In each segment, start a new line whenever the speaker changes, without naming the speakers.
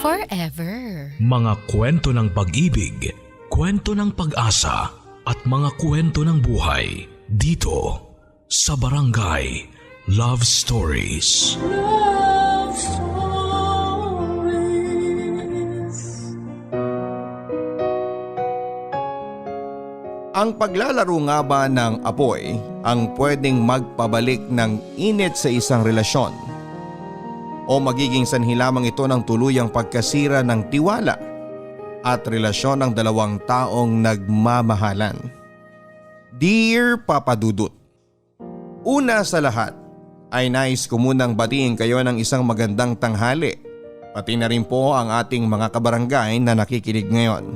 Forever.
Mga kwento ng pag-ibig, kwento ng pag-asa at mga kwento ng buhay dito sa Barangay Love Stories.
Love Stories.
Ang paglalaro nga ba ng apoy ang pwedeng magpabalik ng init sa isang relasyon? O magiging sanhi lamang ito ng tuluyang pagkasira ng tiwala at relasyon ng dalawang taong nagmamahalan? Dear Papa Dudut, una sa lahat ay nais ko munang batiin kayo ng isang magandang tanghali, pati na rin po ang ating mga kabarangay na nakikinig ngayon.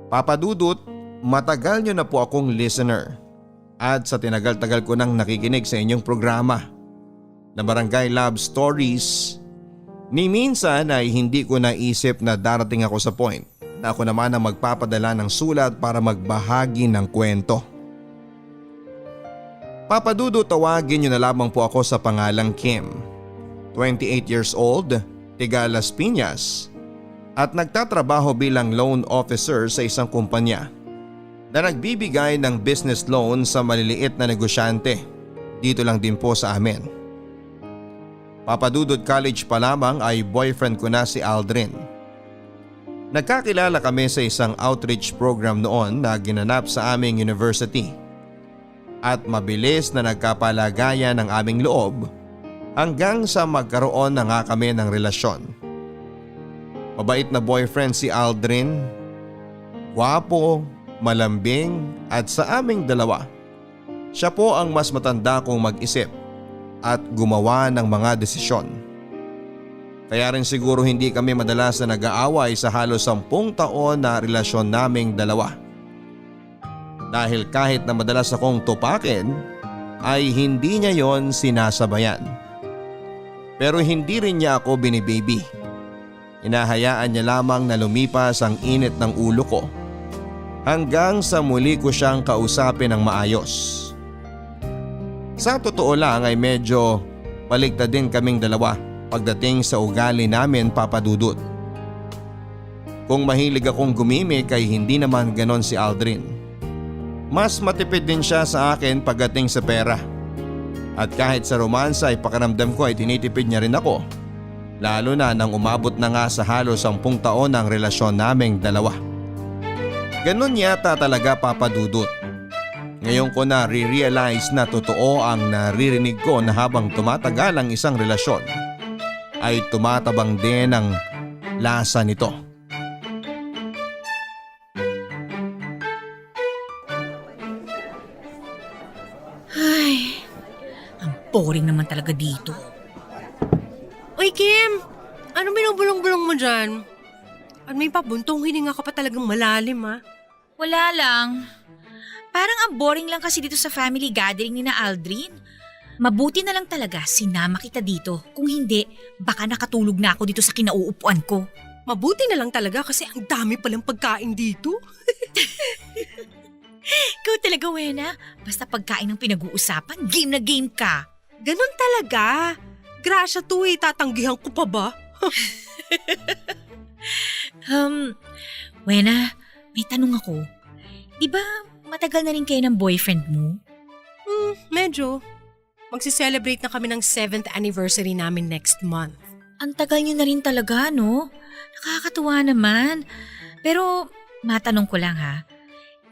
Papa Dudut, matagal nyo na po akong listener at sa tinagal-tagal ko nang nakikinig sa inyong programa na Barangay Love Stories, ni minsan ay hindi ko naisip na darating ako sa point na ako naman ang magpapadala ng sulat para magbahagi ng kwento. Papa Dudu, tawagin niyo na lamang po ako sa pangalang Kim, 28 years old, tiga Las Piñas, at nagtatrabaho bilang loan officer sa isang kumpanya na nagbibigay ng business loan sa maliliit na negosyante dito lang din po sa amin. Papadudod, college pa lamang ay boyfriend ko na si Aldrin. Nagkakilala kami sa isang outreach program noon na ginanap sa aming university. At mabilis na nagkapalagayan ng aming loob hanggang sa magkaroon na nga kami ng relasyon. Mabait na boyfriend si Aldrin, gwapo, malambing at sa aming dalawa, siya po ang mas matanda kong mag-isip at gumawa ng mga desisyon. Kaya rin siguro hindi kami madalas na nag-aaway sa halos 10 taon na relasyon naming dalawa. Dahil kahit na madalas akong tupakin ay hindi niya yon sinasabayan. Pero hindi rin niya ako binibaby. Hinahayaan niya lamang na lumipas ang init ng ulo ko hanggang sa muli ko siyang kausapin ng maayos. Sa totoo lang ay medyo baligtad din kaming dalawa pagdating sa ugali namin, Papa Dudut. Kung mahilig akong gumimik ay hindi naman ganon si Aldrin. Mas matipid din siya sa akin pagdating sa pera. At kahit sa romansa ay pakiramdam ko ay tinitipid niya rin ako. Lalo na nang umabot na nga sa halos 10 taon ang relasyon naming dalawa. Ganon yata talaga, Papa Dudut. Ngayon ko na re-realize na totoo ang naririnig ko na habang tumatagal ang isang relasyon ay tumatabang din ang lasa nito.
Ay, ang boring naman talaga dito.
Uy, Kim! Ano binubulong-bulong mo dyan? At may pabuntong hininga ka pa talagang malalim, ha?
Wala lang. Parang ang boring lang kasi dito sa family gathering ni na Aldrin. Mabuti na lang talaga sinama kita dito. Kung hindi, baka nakatulog na ako dito sa kinauupuan ko.
Mabuti na lang talaga kasi ang dami palang pagkain dito.
Ikaw talaga, Wena. Basta pagkain ng pinag-uusapan, game na game ka.
Ganon talaga. Grasya to eh, tatanggihan ko pa ba?
Wena, may tanong ako. Di ba matagal na rin kayo ng boyfriend mo?
Medyo. Magsi-celebrate na kami ng 7th anniversary namin next month.
Ang tagal niyo na rin talaga, no? Nakakatuwa naman. Pero matanong ko lang ha,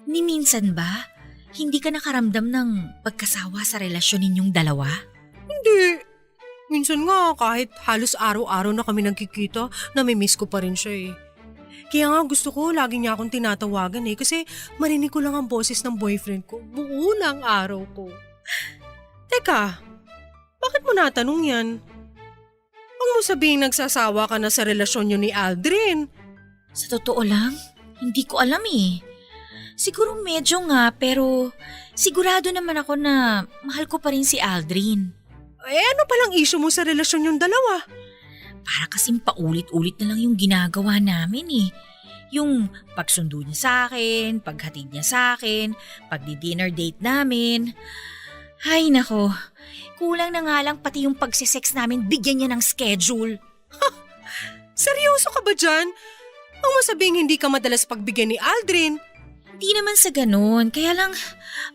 ni minsan ba hindi ka nakaramdam ng pagkasawa sa relasyon ninyong dalawa?
Hindi. Minsan nga kahit halos araw-araw na kami nagkikita, namimiss ko pa rin siya eh. Kaya nga gusto ko lagi niya akong tinatawagan eh kasi marinig ko lang ang boses ng boyfriend ko buo ng araw ko. Teka, bakit mo natanong yan? Huwag mo sabihin nagsasawa ka na sa relasyon niyo ni Aldrin.
Sa totoo lang, hindi ko alam eh. Siguro medyo nga pero sigurado naman ako na mahal ko pa rin si Aldrin.
Eh ano palang issue mo sa relasyon yung dalawa?
Para kasing paulit-ulit na lang yung ginagawa namin eh. Yung pagsundo niya sa akin, paghatid niya sa akin, pagdi-dinner date namin. Ay nako, kulang na nga lang pati yung pagsisex namin bigyan niya ng schedule.
Seryoso ka ba dyan? Ang masabing hindi ka madalas pagbigyan ni Aldrin.
Hindi naman sa ganun, kaya lang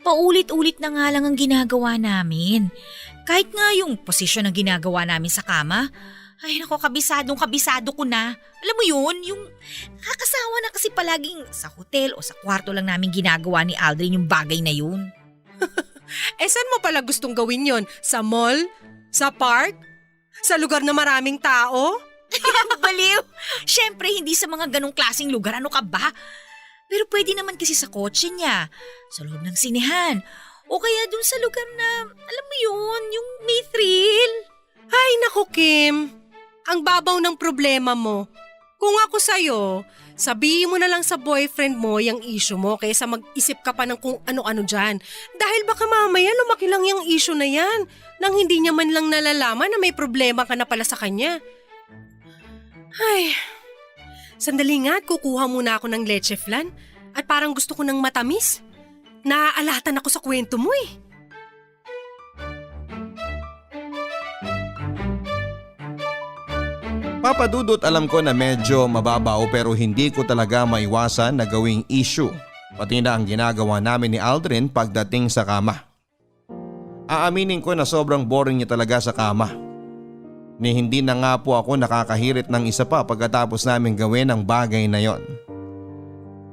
paulit-ulit na nga lang ang ginagawa namin. Kahit nga yung posisyon na ginagawa namin sa kama, ay nako, kabisado ko na. Alam mo yun, yung nakakasawa na kasi palaging sa hotel o sa kwarto lang namin ginagawa ni Aldrin yung bagay na yun.
Saan mo pala gustong gawin yon? Sa mall? Sa park? Sa lugar na maraming tao?
Baliw! Siyempre, hindi sa mga ganong klaseng lugar. Ano ka ba? Pero pwede naman kasi sa kotse niya, sa loob ng sinehan, o kaya dun sa lugar na, alam mo yun, yung may thrill.
Ay naku Kim, ang babaw ng problema mo. Kung ako sa'yo, sabihin mo na lang sa boyfriend mo yung issue mo kaysa mag-isip ka pa ng kung ano-ano dyan. Dahil baka mamaya lumaki lang yung issue na yan nang hindi niya man lang nalalaman na may problema ka na pala sa kanya. Ay, sandali nga at kukuha muna ako ng leche flan at parang gusto ko ng matamis. Naaalatan ako sa kwento mo eh.
Papa Dudut, alam ko na medyo mababaw pero hindi ko talaga maiwasan na gawing issue. Pati na ang ginagawa namin ni Aldrin pagdating sa kama. Aaminin ko na sobrang boring niya talaga sa kama. Ni hindi na nga po ako nakakahirit ng isa pa pagkatapos namin gawin ang bagay na yon.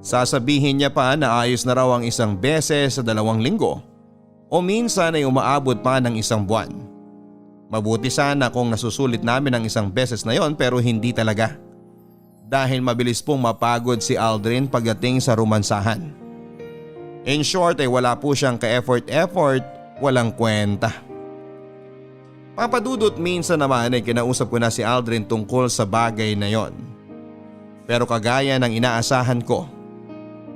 Sasabihin niya pa na ayos na raw ang isang beses sa 2 linggo o minsan ay umaabot pa ng 1 buwan. Mabuti sana kung nasusulit namin ang 1 beses na yon pero hindi talaga. Dahil mabilis pong mapagod si Aldrin pagdating sa romansahan. In short ay wala po siyang ka-effort, walang kwenta. Papadudot, minsan naman ay kinausap ko na si Aldrin tungkol sa bagay na yon. Pero kagaya ng inaasahan ko,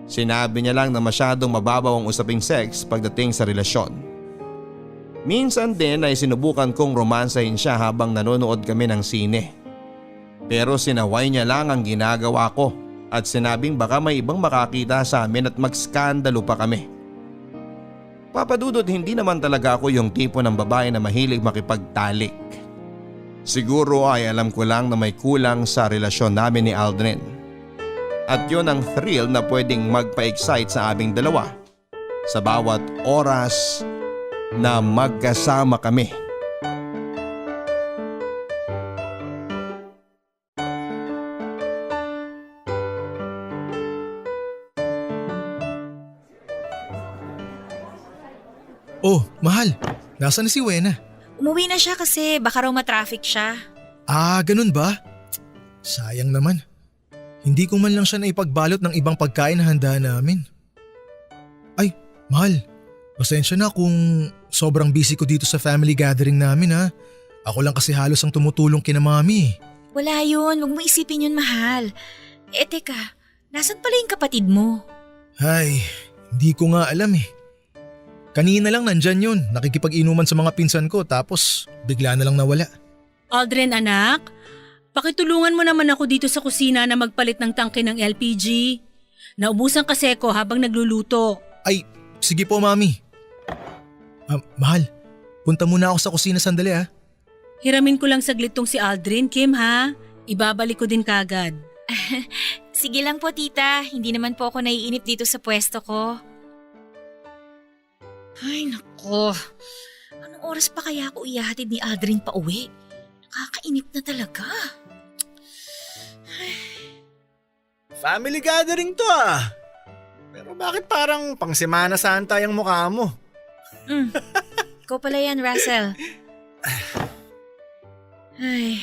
sinabi niya lang na masyadong mababaw ang usaping sex pagdating sa relasyon. Minsan din ay sinubukan kong romansahin siya habang nanonood kami ng sine. Pero sinaway niya lang ang ginagawa ko at sinabing baka may ibang makakita sa amin at magskandalo pa kami. Papadudot, hindi naman talaga ako yung tipo ng babae na mahilig makipagtalik. Siguro ay alam ko lang na may kulang sa relasyon namin ni Aldrin. At yun ang thrill na pwedeng magpa-excite sa aming dalawa sa bawat oras na magkasama kami.
Oh, mahal. Nasaan na si Wena?
Umuwi na siya kasi baka raw matraffic siya.
Ah, ganun ba? Sayang naman. Hindi ko man lang siya naipagbalot ng ibang pagkain na handa namin. Ay, mahal. Pasensya na kung sobrang busy ko dito sa family gathering namin ha. Ako lang kasi halos ang tumutulong kina mami.
Wala yun, huwag mo isipin yun, mahal. Teka, nasan pala yung kapatid mo?
Ay, hindi ko nga alam eh. Kanina lang nandyan yun, nakikipag-inuman sa mga pinsan ko tapos bigla na lang nawala.
Aldrin anak, pakitulungan mo naman ako dito sa kusina na magpalit ng tangke ng LPG. Naubusan kasi ako habang nagluluto.
Ay, sige po mami. Mahal, punta muna ako sa kusina sandali ha.
Hiramin ko lang saglit tong si Aldrin, Kim ha. Ibabalik ko din kagad.
Sige lang po tita, hindi naman po ako naiinip dito sa pwesto ko. Ay nako, anong oras pa kaya ako ihahatid ni Aldrin pa uwi? Nakakainip na talaga.
Family gathering to ah. Pero bakit parang pang Semana Santa yung mukha mo?
Ikaw pala yan, Russell. Ay,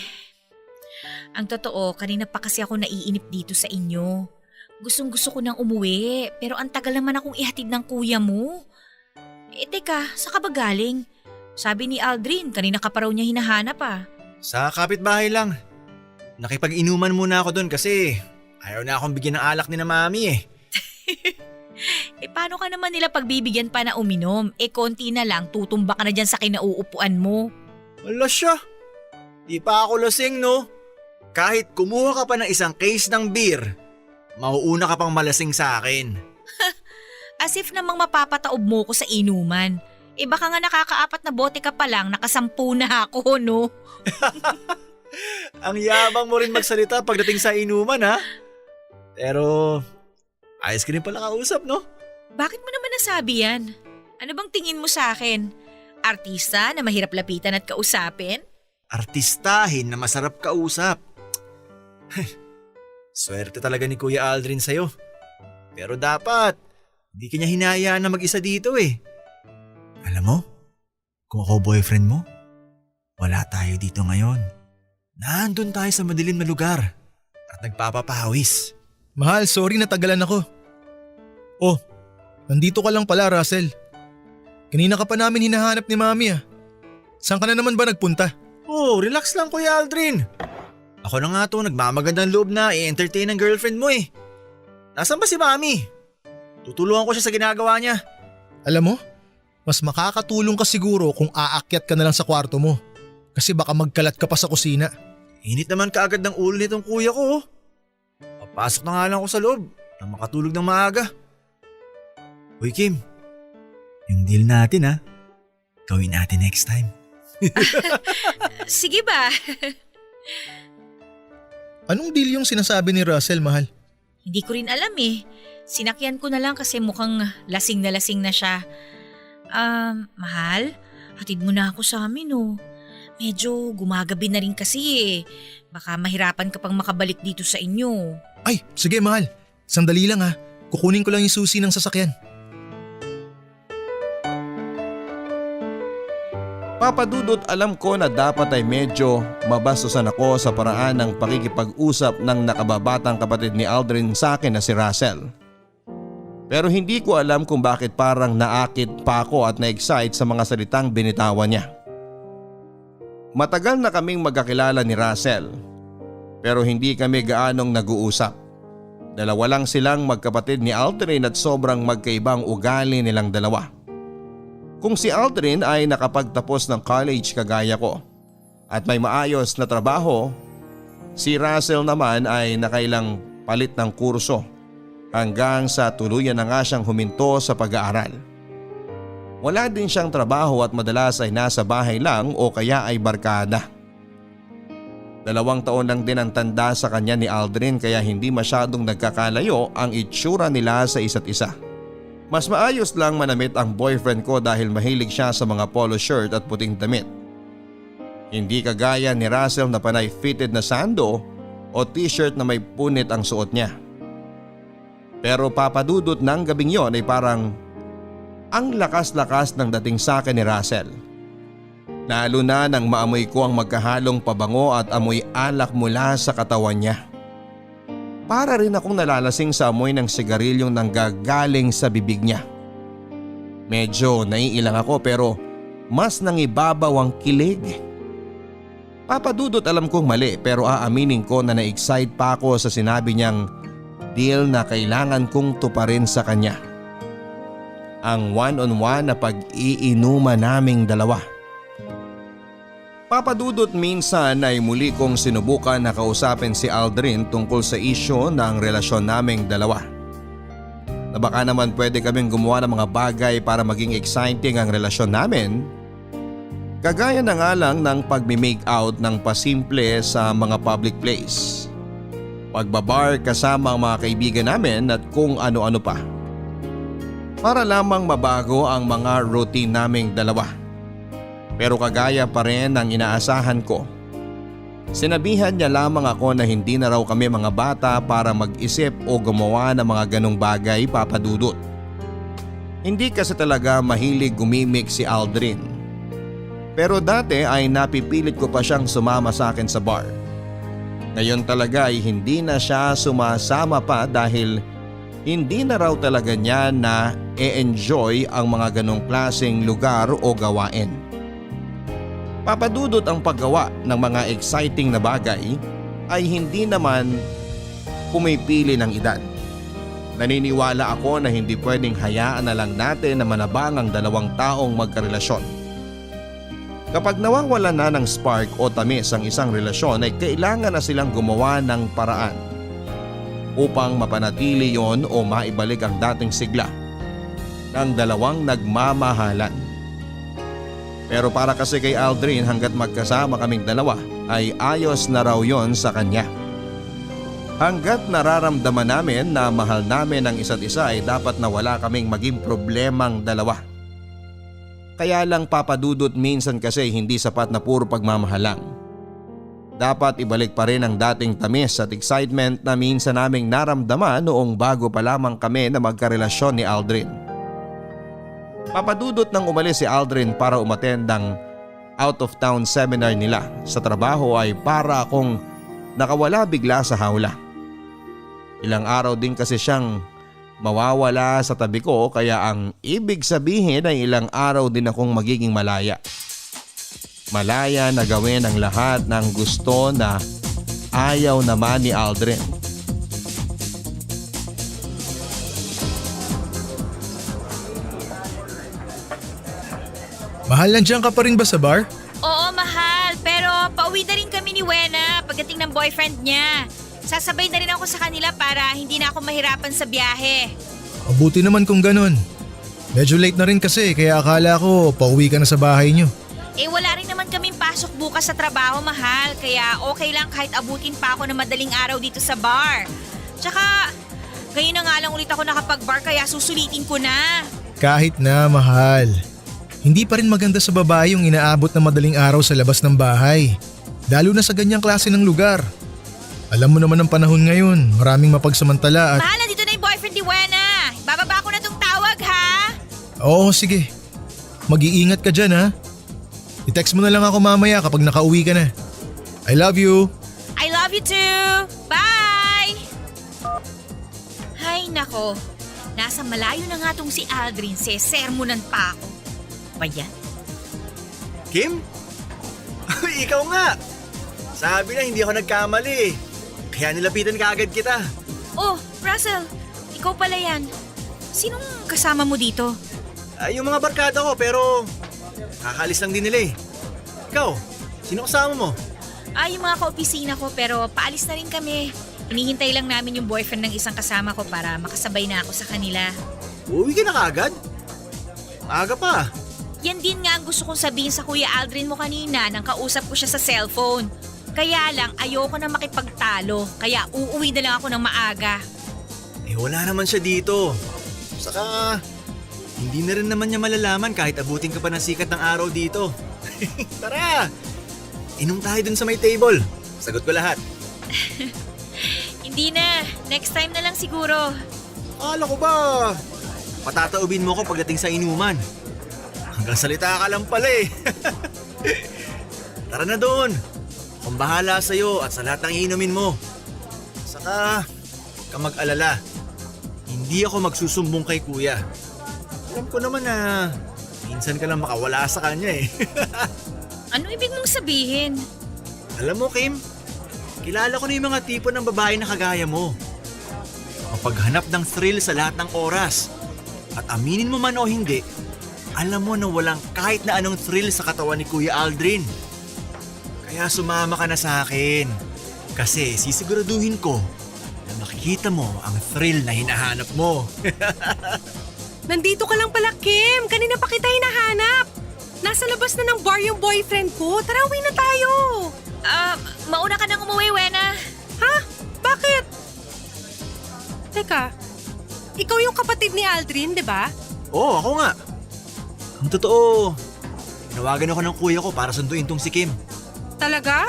ang totoo, kanina pa kasi ako naiinip dito sa inyo. Gustong-gusto ko nang umuwi, pero ang tagal naman akong ihatid ng kuya mo. Teka, saan ka ba galing? Sabi ni Aldrin, kanina ka pa raw niya hinahanap ah.
Sa kapitbahay lang. Nakipag-inuman muna ako doon kasi ayaw na akong bigyan ng alak ni na mami eh.
Paano ka naman nila pagbibigyan pa na uminom? Konti na lang, tutumba ka na dyan sa kinauupuan mo.
Wala siya. Di pa ako lasing no. Kahit kumuha ka pa ng isang case ng beer, mauuna ka pang malasing sa akin.
As if namang mapapataob mo ko sa inuman. Baka nga nakakaapat na bote ka pa lang, nakasampu na ako, no?
Ang yabang mo rin magsalita pagdating sa inuman ha. Pero ayos ka rin pala kausap no?
Bakit mo naman nasabi yan? Ano bang tingin mo sa akin? Artista na mahirap lapitan at kausapin?
Artistahin na masarap kausap. Swerte talaga ni Kuya Aldrin sa'yo. Pero dapat, hindi kanya hinayaan na mag-isa dito eh. Alam mo, kung ako boyfriend mo, wala tayo dito ngayon. Nandun tayo sa madilim na lugar at nagpapapawis.
Mahal, sorry natagalan ako. Oh, nandito ka lang pala, Russell. Kanina ka pa namin hinahanap ni Mami ah. Saan ka na naman ba nagpunta?
Oh, relax lang Kuya Aldrin. Ako na nga to, nagmamagandang loob na i-entertain ang girlfriend mo eh. Nasaan ba si Mami? Tutulungan ko siya sa ginagawa niya.
Alam mo, mas makakatulong ka siguro kung aakyat ka na lang sa kwarto mo. Kasi baka magkalat ka pa sa kusina.
Init naman kaagad ng ulo nitong kuya ko. Papasok na nga lang ako sa loob na makatulog ng maaga. Uy Kim, yung deal natin ha, gawin natin next time.
Sige ba?
Anong deal yung sinasabi ni Russell, mahal?
Hindi ko rin alam eh. Sinakyan ko na lang kasi mukhang lasing na siya. Mahal, hatid mo na ako sa amin oh. Medyo gumagabi na rin kasi eh. Baka mahirapan ka pang makabalik dito sa inyo.
Ay, sige mahal. Sandali lang ha. Kukunin ko lang yung susi ng sasakyan.
Papa Dudut, alam ko na dapat ay medyo mabastusan ako sa paraan ng pakikipag-usap ng nakababatang kapatid ni Aldrin sa akin na si Russell. Pero hindi ko alam kung bakit parang naakit pa ako at na-excite sa mga salitang binitawan niya. Matagal na kaming magkakilala ni Russell pero hindi kami gaanong nag-uusap. Dalawa lang silang magkapatid ni Aldrin at sobrang magkaibang ugali nilang dalawa. Kung si Aldrin ay nakapagtapos ng college kagaya ko at may maayos na trabaho, si Russell naman ay nakailang palit ng kurso hanggang sa tuluyan na nga siyang huminto sa pag-aaral. Wala din siyang trabaho at madalas ay nasa bahay lang o kaya ay barkada. 2 taon lang din ang tanda sa kanya ni Aldrin kaya hindi masyadong nagkakalayo ang itsura nila sa isa't isa. Mas maayos lang manamit ang boyfriend ko dahil mahilig siya sa mga polo shirt at puting damit. Hindi kagaya ni Russell na panay fitted na sando o t-shirt na may punit ang suot niya. Pero papadudot ng gabing yon ay parang ang lakas-lakas ng dating sa akin ni Russell. Lalo na nang maamoy ko ang magkahalong pabango at amoy alak mula sa katawan niya. Para rin akong nalalasing sa amoy ng sigarilyong nanggagaling sa bibig niya. Medyo naiilang ako pero mas nangibabaw ang kilig. Papadudot, alam kong mali pero aaminin ko na na-excite pa ako sa sinabi niyang deal na kailangan kong tuparin sa kanya. Ang one-on-one na pag-iinuman naming dalawa. Papadudot, minsan ay muli kong sinubukan na kausapin si Aldrin tungkol sa isyu ng relasyon naming dalawa. Na baka naman pwede kaming gumawa ng mga bagay para maging exciting ang relasyon namin. Kagaya na nga lang ng pagmi-make out ng pasimple sa mga public place. Pagbabar kasama ang mga kaibigan namin at kung ano-ano pa. Para lamang mabago ang mga routine naming dalawa. Pero kagaya pa rin ng inaasahan ko. Sinabihan niya lamang ako na hindi na raw kami mga bata para mag-isip o gumawa ng mga ganong bagay, papadudot. Hindi kasi talaga mahilig gumimik si Aldrin. Pero dati ay napipilit ko pa siyang sumama sa akin sa bar. Ngayon talaga ay hindi na siya sumasama pa dahil hindi na raw talaga niya na e-enjoy ang mga ganong klaseng lugar o gawain. Papadudot, ang paggawa ng mga exciting na bagay ay hindi naman pumipili ng edad. Naniniwala ako na hindi pwedeng hayaan na lang natin na manabang ang 2 taong magkarelasyon. Kapag nawawalan na ng spark o tamis ang isang relasyon ay kailangan na silang gumawa ng paraan upang mapanatili yon o maibalik ang dating sigla ng 2 nagmamahalan. Pero para kasi kay Aldrin hanggat magkasama kaming dalawa ay ayos na raw yon sa kanya. Hanggat nararamdaman namin na mahal namin ang isa't isa ay dapat na wala kaming maging problemang dalawa. Kaya lang papadudot minsan kasi hindi sapat na puro pagmamahalang. Dapat ibalik pa rin ang dating tamis at excitement na minsan naming naramdaman noong bago pa lamang kami na magkarelasyon ni Aldrin. Papadudot nang umalis si Aldrin para umattend ang out of town seminar nila sa trabaho ay para akong nakawala bigla sa hawla. Ilang araw din kasi siyang mawawala sa tabi ko kaya ang ibig sabihin ay ilang araw din akong magiging malaya. Malaya na gawin ang lahat ng gusto na ayaw naman ni Aldrin.
Mahal, nandiyan ka pa rin ba sa bar?
Oo, mahal. Pero pauwi na rin kami ni Wena pagdating ng boyfriend niya. Sasabay na rin ako sa kanila para hindi na ako mahirapan sa biyahe.
Mabuti naman kung ganun. Medyo late na rin kasi kaya akala ko pauwi ka na sa bahay niyo.
Wala rin naman kaming pasok bukas sa trabaho, mahal. Kaya okay lang kahit abutin pa ako ng madaling araw dito sa bar. Tsaka, ngayon na nga lang ulit ako nakapag-bar kaya susulitin ko na.
Kahit na, mahal. Hindi pa rin maganda sa babae yung inaabot na madaling araw sa labas ng bahay. Lalo na sa ganyang klase ng lugar. Alam mo naman ang panahon ngayon, maraming mapagsamantala at…
Mahal, nandito na yung boyfriend ni Wena. Bababa ko na tong tawag, ha?
Oo, sige. Mag-iingat ka dyan, ha? I-text mo na lang ako mamaya kapag nakauwi ka na. I love you.
I love you too. Bye! Hay nako, nasa malayo na nga tong si Aldrin, sermonan pa ako. Ba yan?
Kim? Ikaw nga! Sabi na hindi ako nagkamali. Kaya nilapitan ka agad kita.
Oh, Russell, ikaw pala yan. Sinong kasama mo dito?
Yung mga barkada ko pero kakalis lang din nila eh. Ikaw, sino kasama mo?
Yung mga kaopisina ko pero paalis na rin kami. Hinihintay lang namin yung boyfriend ng isang kasama ko para makasabay na ako sa kanila.
Uuwi ka na kaagad? Maaga pa.
Yan din nga ang gusto kong sabihin sa Kuya Aldrin mo kanina nang kausap ko siya sa cellphone. Kaya lang ayoko na makipagtalo kaya uuwi na lang ako ng maaga.
Wala naman siya dito. Saka hindi na rin naman niya malalaman kahit abutin ka pa ng sikat ng araw dito. Tara! Inom tayo dun sa may table. Sagot ko lahat.
Hindi na. Next time na lang siguro.
Akala ko ba patataubin mo ko pagdating sa inuman? Hanggang salita ka lang pala eh. Tara na doon. Akong bahala sa'yo at sa lahat ng iinumin mo. Saka, huwag ka mag-alala. Hindi ako magsusumbong kay kuya. Alam ko naman na minsan ka lang makawala sa kanya eh.
Ano ibig mong sabihin?
Alam mo Kim, kilala ko na yung mga tipo ng babae na kagaya mo. Makapaghanap ng thrill sa lahat ng oras. At aminin mo man o hindi, alam mo na walang kahit na anong thrill sa katawan ni Kuya Aldrin. Kaya sumama ka na sa akin. Kasi sisiguraduhin ko na makikita mo ang thrill na hinahanap mo.
Nandito ka lang pala, Kim. Kanina pa kita hinahanap. Nasa labas na ng bar yung boyfriend ko. Tara, uwi na tayo.
Mauna ka nang umuwi, Wena.
Ha? Bakit? Teka, ikaw yung kapatid ni Aldrin, di ba?
Oo, ako nga. Ang totoo, tinawagan ako ng kuya ko para sunduin tong si Kim.
Talaga?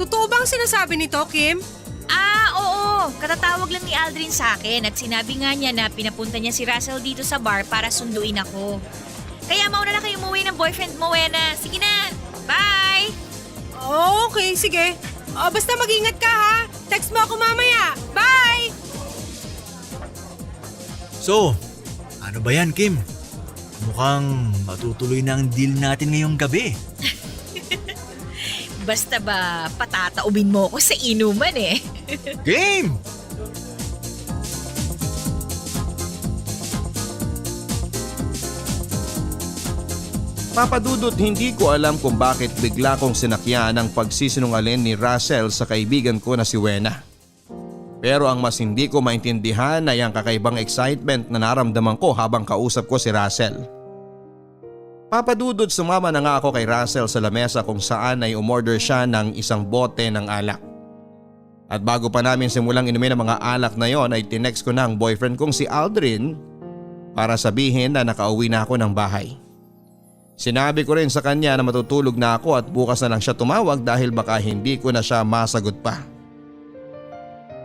Totoo bang sinasabi nito, Kim?
Oo. Katatawag lang ni Aldrin sa akin at sinabi nga niya na pinapunta niya si Russell dito sa bar para sunduin ako. Kaya mauna na kayo umuwi ng boyfriend mo, Wena. Sige na. Bye!
Okay, sige. Basta mag-ingat ka, ha? Text mo ako mamaya. Bye!
So, ano ba yan, Kim? Mukhang matutuloy na ang deal natin ngayong gabi.
Basta ba patataubin mo ako sa inuman eh.
Game!
Papadudot hindi ko alam kung bakit bigla kong sinakyan ang pagsisinungaling ni Russell sa kaibigan ko na si Wena. Pero ang mas hindi ko maintindihan ay ang kakaibang excitement na naramdaman ko habang kausap ko si Russell. Papadudod sumama na nga ako kay Russell sa lamesa kung saan ay umorder siya ng isang bote ng alak. At bago pa namin simulang inumin ang mga alak na yon ay tinext ko na ang boyfriend kong si Aldrin para sabihin na nakauwi na ako ng bahay. Sinabi ko rin sa kanya na matutulog na ako at bukas na lang siya tumawag dahil baka hindi ko na siya masagot pa.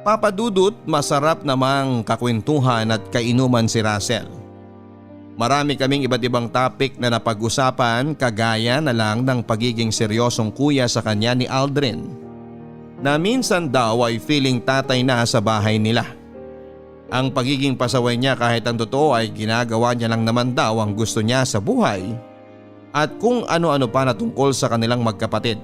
Papadudot, masarap namang kakwentuhan at kainuman si Russell. Marami kaming iba't ibang topic na napag-usapan kagaya na lang ng pagiging seryosong kuya sa kanya ni Aldrin na minsan daw ay feeling tatay na sa bahay nila. Ang pagiging pasaway niya kahit ang totoo ay ginagawa niya lang naman daw ang gusto niya sa buhay at kung ano-ano pa na tungkol sa kanilang magkapatid.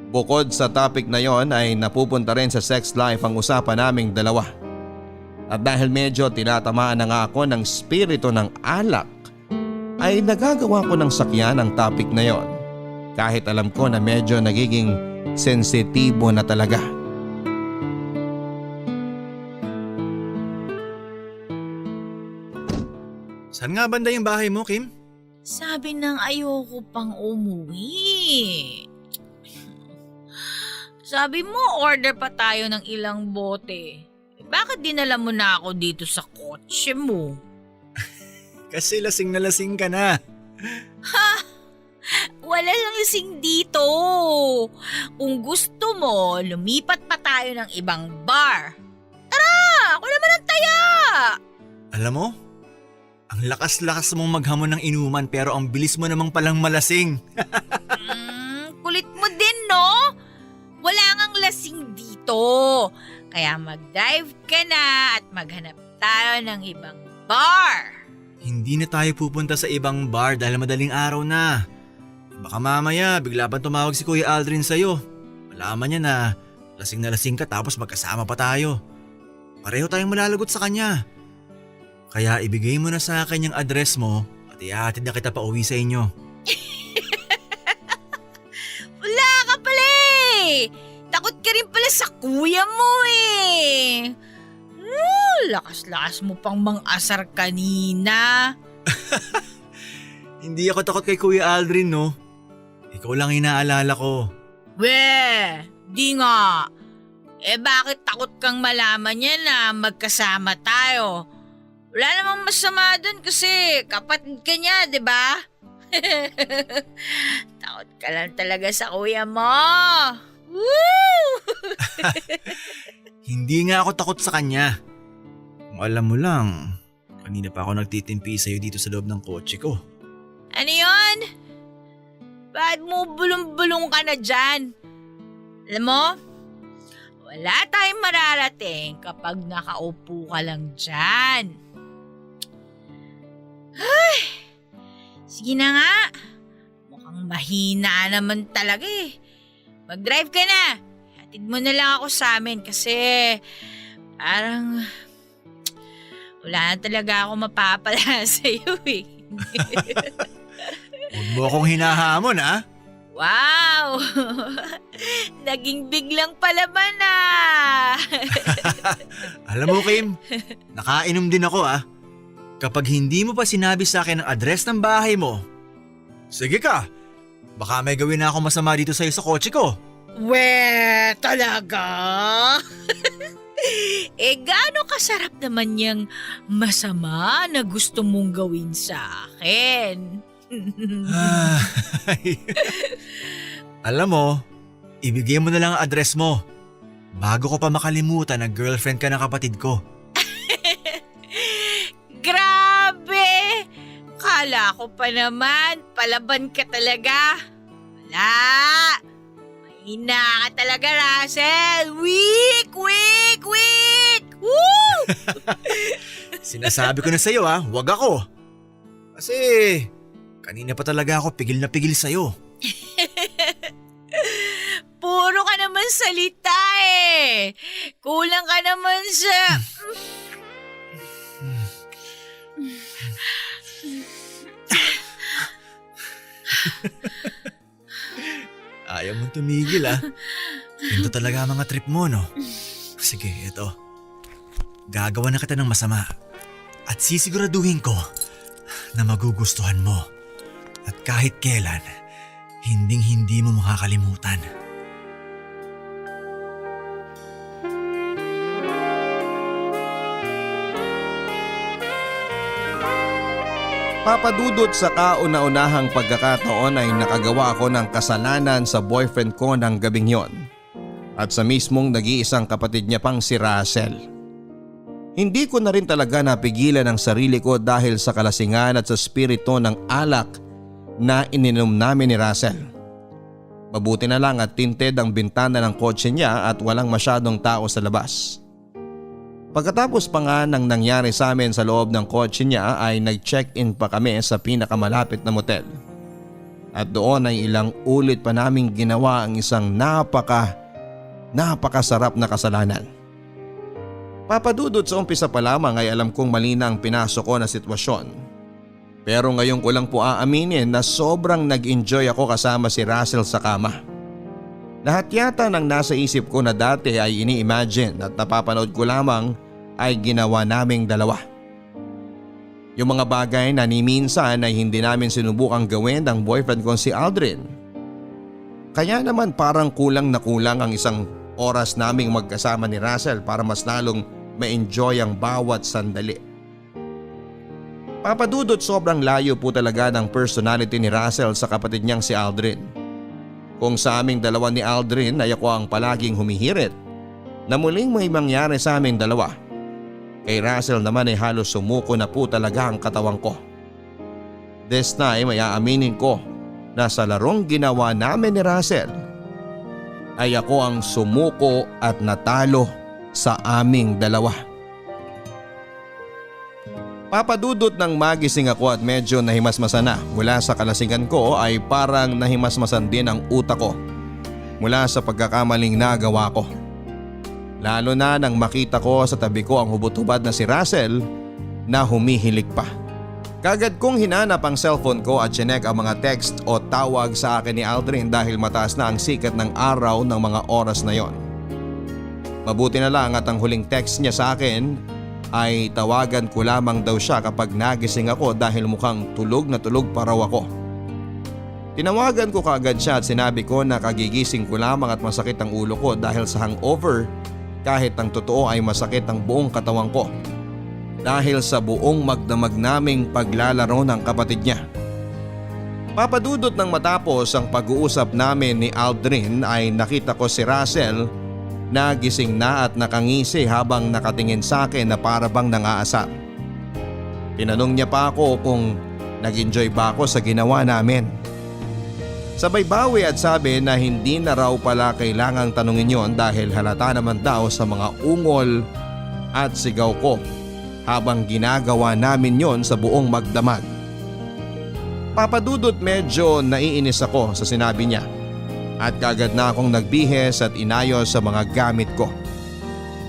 Bukod sa topic na yon ay napupunta rin sa sex life ang usapan naming dalawa. At dahil medyo tinatamaan na nga ako ng spirito ng alak ay nagagawa ko ng sakyan ang topic na yon kahit alam ko na medyo nagiging sensitibo na talaga.
Saan nga banda yung bahay mo, Kim?
Sabi nang ayoko pang umuwi. Sabi mo order pa tayo ng ilang bote. Bakit dinala mo na ako dito sa kotse mo?
Kasi lasing na lasing ka na.
Wala lang lasing dito. Kung gusto mo, lumipat pa tayo ng ibang bar. Tara! Ako naman ang taya!
Alam mo, ang lakas-lakas mong maghamon ng inuman pero ang bilis mo namang palang malasing.
Kulit mo din, no? Wala ngang lasing dito. Kaya mag-drive ka na at maghanap tayo ng ibang bar.
Hindi na tayo pupunta sa ibang bar dahil madaling araw na. Baka mamaya bigla pa tumawag si Kuya Aldrin sa'yo. Malaman niya na lasing ka tapos magkasama pa tayo. Pareho tayong malalagot sa kanya. Kaya ibigay mo na sa akin yung address mo at ihahatid na kita pa uwi sa inyo.
Wala ka pala eh. Takot ka rin pala sa kuya mo eh. Lakas-lakas mo pang mang-asar kanina.
Hindi ako takot kay Kuya Aldrin, no? Ikaw lang inaalala ko.
Di nga. Bakit takot kang malaman niya na magkasama tayo? Wala namang masama dun kasi kapatid ka niya, di ba? Takot ka lang talaga sa kuya mo. Woo!
Hindi nga ako takot sa kanya. Kung alam mo lang, kanina pa ako nagtitimpi sa'yo dito sa loob ng kotse ko.
Ano yun? Ba't mo bulong-bulong ka na dyan? Alam mo, wala tayong mararating kapag nakaupo ka lang dyan. Ay, sige na nga. Mukhang mahina naman talaga eh. Mag-drive ka na. Hatid mo na lang ako sa amin kasi parang wala na talaga ako mapapala sa'yo eh.
Huwag mo akong hinahamon, ha?
Wow! Naging biglang palaban na!
Alam mo, Kim, nakainom din ako, ha? Kapag hindi mo pa sinabi sa akin ang address ng bahay mo, sige ka, baka may gawin na ako masama dito sa'yo sa kotse ko.
Talaga? Gaano kasarap naman yung masama na gusto mong gawin sa akin?
Ay. Alam mo, ibigay mo na lang ang address mo bago ko pa makalimutan na girlfriend ka ng kapatid ko.
Grabe! Kala ko pa naman, palaban ka talaga. Wala! Mahina ka talaga, Russell! Weak! Woo!
Sinasabi ko na sa'yo, ha, wag ako. Kasi kanina pa talaga ako pigil na pigil sa'yo.
Puro ka naman salita eh. Kulang ka naman sa...
Ayaw mong tumigil, ha. Ito talaga ang mga trip mo, no? Sige, ito. Gagawa na kita ng masama. At sisiguraduhin ko na magugustuhan mo. At kahit kailan, hinding-hindi mo makakalimutan.
Papadudot sa kauna-unahang pagkakataon ay nakagawa ako ng kasalanan sa boyfriend ko ng gabing yon. At sa mismong nag-iisang kapatid niya pang si Russell. Hindi ko na rin talaga napigilan ang sarili ko dahil sa kalasingan at sa spirito ng alak na ininom namin ni Russell. Mabuti na lang at tinted ang bintana ng kotse niya at walang masyadong tao sa labas. Pagkatapos pa nga ng nangyari sa amin sa loob ng kotse niya ay nag-check-in pa kami sa pinakamalapit na motel. At doon ay ilang ulit pa naming ginawa ang isang napakasarap na kasalanan. Papadudot sa umpisa pa lamang ay alam kong mali na ang pinasok ko na sitwasyon. Pero ngayon ko lang po aaminin na sobrang nag-enjoy ako kasama si Russell sa kama. Lahat yata ng nasa isip ko na dati ay ini-imagine at napapanood ko lamang ay ginawa naming dalawa. Yung mga bagay na ni minsan ay hindi namin sinubukang gawin ng boyfriend ko si Aldrin. Kaya naman parang kulang na kulang ang isang oras naming magkasama ni Russell para mas lalong ma-enjoy ang bawat sandali. Papadudot sobrang layo po talaga ng personality ni Russell sa kapatid niyang si Aldrin. Kung sa aming dalawa ni Aldrin ay ako ang palaging humihirit na muling may mangyari sa aming dalawa. Kay Russell naman ay halos sumuko na po talaga ang katawan ko. This time ay aaminin ko na sa larong ginawa namin ni Russell ay ako ang sumuko at natalo sa aming dalawa. Papadudot ng magising ako at medyo nahimasmasan na mula sa kalasingan ko ay parang nahimasmasan din ang utak ko mula sa pagkakamaling nagawa ko. Lalo na nang makita ko sa tabi ko ang hubot-hubad na si Russell na humihilik pa. Kagad kong hinanap ang cellphone ko at chinek ang mga text o tawag sa akin ni Aldrin dahil mataas na ang sikat ng araw ng mga oras na yon. Mabuti na lang at ang huling text niya sa akin ay tawagan ko lamang daw siya kapag nagising ako dahil mukhang tulog na tulog pa raw ako. Tinawagan ko kaagad siya at sinabi ko na kagigising ko lamang at masakit ang ulo ko dahil sa hangover. Kahit ang totoo ay masakit ang buong katawan ko dahil sa buong magdamag naming paglalaro ng kapatid niya. Papadudot ng matapos ang pag-uusap namin ni Aldrin ay nakita ko si Russell na gising na at nakangisi habang nakatingin sa akin na para bang nangaasar. Tinanong niya pa ako kung nag-enjoy ba ako sa ginawa namin. Sabay bawi at sabi na hindi na raw pala kailangang tanungin yon dahil halata naman daw sa mga ungol at sigaw ko habang ginagawa namin yon sa buong magdamag. Papadudot medyo naiinis ako sa sinabi niya at kagad na akong nagbihes at inayos sa mga gamit ko.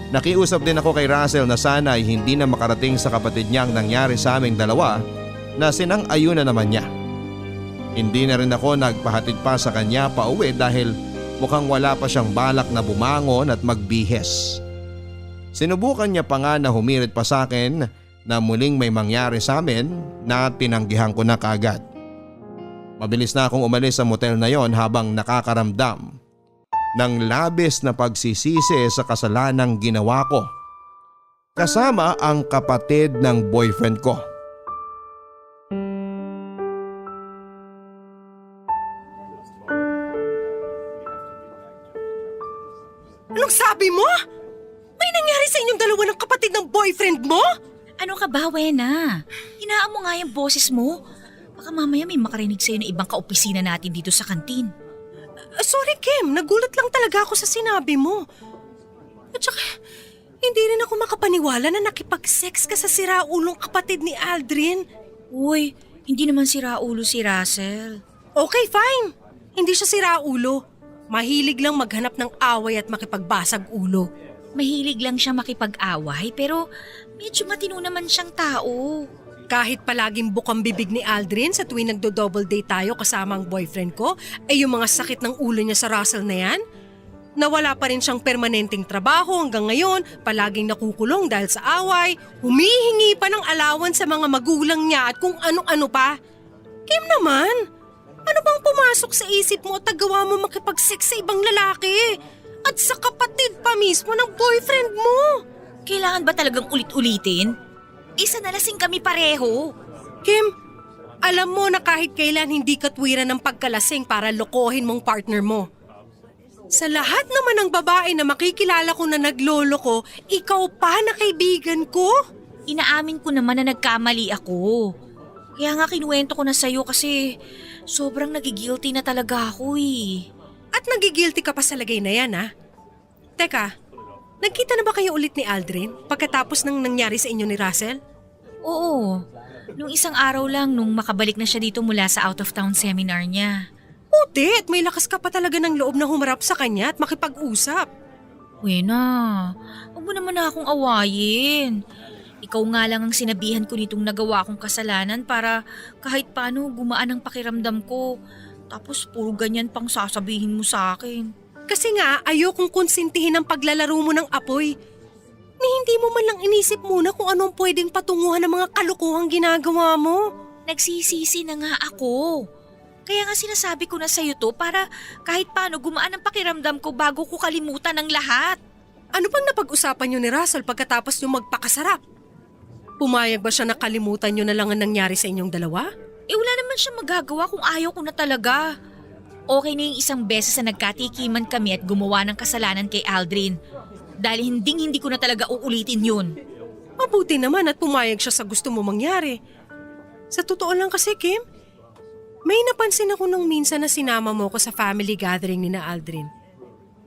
Nakiusap din ako kay Russell na sana ay hindi na makarating sa kapatid niya ang nangyari sa aming dalawa na sinang-ayunan naman niya. Hindi na rin ako nagpahatid pa sa kanya pa uwi dahil mukhang wala pa siyang balak na bumangon at magbihes. Sinubukan niya pa nga na humirit pa sa akin na muling may mangyari sa amin na tinanggihan ko na kaagad. Mabilis na akong umalis sa motel na yon habang nakakaramdam ng labis na pagsisisi sa kasalanang ginawa ko kasama ang kapatid ng boyfriend ko.
Anong sabi mo? May nangyari sa inyong dalawa ng kapatid ng boyfriend mo?
Ano ka ba, Wena? Hinaan mo nga yung boses mo. Baka mamaya may makarinig sa'yo na ibang kaopisina natin dito sa kantin.
Sorry Kim, nagulat lang talaga ako sa sinabi mo. At saka, hindi rin ako makapaniwala na nakipag-sex ka sa siraulong kapatid ni Aldrin.
Uy, hindi naman siraulo si Russell.
Okay, fine. Hindi siya siraulo. Mahilig lang maghanap ng away at makipagbasag ulo.
Mahilig lang siya makipag-away pero medyo matino naman siyang tao.
Kahit palaging bukang bibig ni Aldrin sa tuwing nagdo-double date tayo kasama ang boyfriend ko, ay yung mga sakit ng ulo niya sa Russell na yan? Nawala pa rin siyang permanenteng trabaho hanggang ngayon, palaging nakukulong dahil sa away, humihingi pa ng allowance sa mga magulang niya at kung ano-ano pa. Kim naman, ano bang pumasok sa isip mo at nagawa mo makipag-sex sa ibang lalaki? At sa kapatid pa mismo ng boyfriend mo?
Kailangan ba talagang ulit-ulitin? Isa na lasing kami pareho.
Kim, alam mo na kahit kailan hindi katwiran ng pagkalasing para lokohin mong partner mo. Sa lahat naman ng babae na makikilala ko na naglolo ko, ikaw pa na kaibigan ko?
Inaamin ko naman na nagkamali ako. Kaya nga kinuwento ko na sa'yo kasi sobrang nagigilty na talaga ako eh.
At nagigilty ka pa sa lagay na yan, ha? Teka, nagkita na ba kayo ulit ni Aldrin pagkatapos ng nangyari sa inyo ni Russell?
Oo, nung isang araw lang nung makabalik na siya dito mula sa out-of-town seminar niya.
Buti at may lakas ka pa talaga ng loob na humarap sa kanya at makipag-usap.
Wena, huwag mo naman na akong awayin. Ikaw nga lang ang sinabihan ko nitong nagawa kong kasalanan para kahit paano gumaan ang pakiramdam ko. Tapos puro ganyan pang sasabihin mo sa akin.
Kasi nga ayokong konsintihin ang paglalaro mo ng apoy. Ni hindi mo man lang inisip muna kung anong pwedeng patunguhan ng mga kalukuhang ginagawa mo.
Nagsisisi na nga ako. Kaya nga sinasabi ko na sa'yo to para kahit paano gumaan ang pakiramdam ko bago ko kalimutan ang lahat.
Ano bang napag-usapan niyo ni Russell pagkatapos niyo magpakasarap? Pumayag ba siya na kalimutan niyo na lang ang nangyari sa inyong dalawa?
Wala naman siya magagawa kung ayaw ko na talaga. Okay na yung isang beses na nagkatikiman kami at gumawa ng kasalanan kay Aldrin. Dahil hindi ko na talaga uulitin yun.
Mabuti naman at pumayag siya sa gusto mo mangyari. Sa totoo lang kasi, Kim, may napansin ako nung minsan na sinama mo ko sa family gathering ni na Aldrin.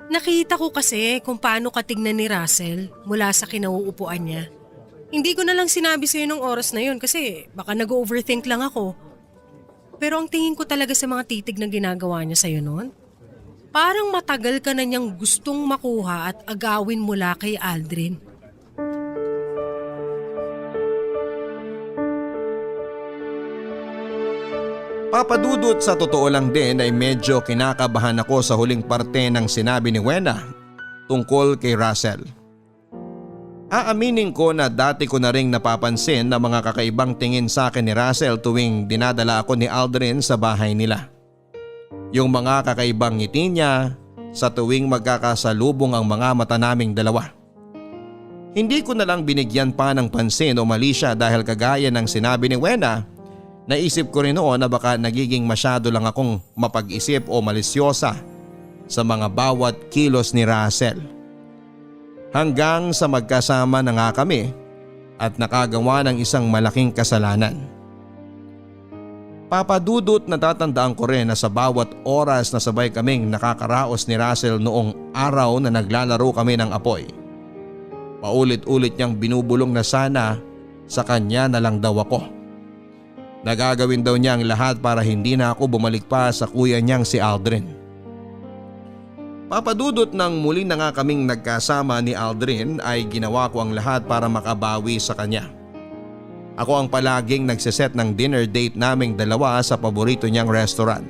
Nakita ko kasi kung paano katignan ni Russell mula sa kinauupuan niya. Hindi ko na lang sinabi sa'yo nung oras na yun kasi baka nag-overthink lang ako. Pero ang tingin ko talaga sa mga titig na ginagawa niya sa'yo noon, parang matagal ka na niyang gustong makuha at agawin mula kay Aldrin.
Papadudot sa totoo lang din ay medyo kinakabahan ako sa huling parte ng sinabi ni Wena tungkol kay Russell. Aaminin ko na dati ko na ring napapansin na mga kakaibang tingin sa akin ni Russell tuwing dinadala ako ni Aldrin sa bahay nila. Yung mga kakaibang ngiti niya sa tuwing magkakasalubong ang mga mata naming dalawa. Hindi ko na lang binigyan pa ng pansin o mali siya dahil kagaya ng sinabi ni Wena, naisip ko rin noon na baka nagiging masyado lang akong mapag-isip o malisyosa sa mga bawat kilos ni Russell. Hanggang sa magkasama na nga kami at nakagawa ng isang malaking kasalanan. Papadudot natatandaan ko rin na sa bawat oras na sabay kaming nakakaraos ni Russell noong araw na naglalaro kami ng apoy. Paulit-ulit niyang binubulong na sana sa kanya na lang daw ako. Nagagawin daw niya ang lahat para hindi na ako bumalik pa sa kuya niyang si Aldrin. Papadudot nang muli na nga kaming nagkasama ni Aldrin ay ginawa ko ang lahat para makabawi sa kanya. Ako ang palaging nagsiset ng dinner date naming dalawa sa paborito niyang restaurant.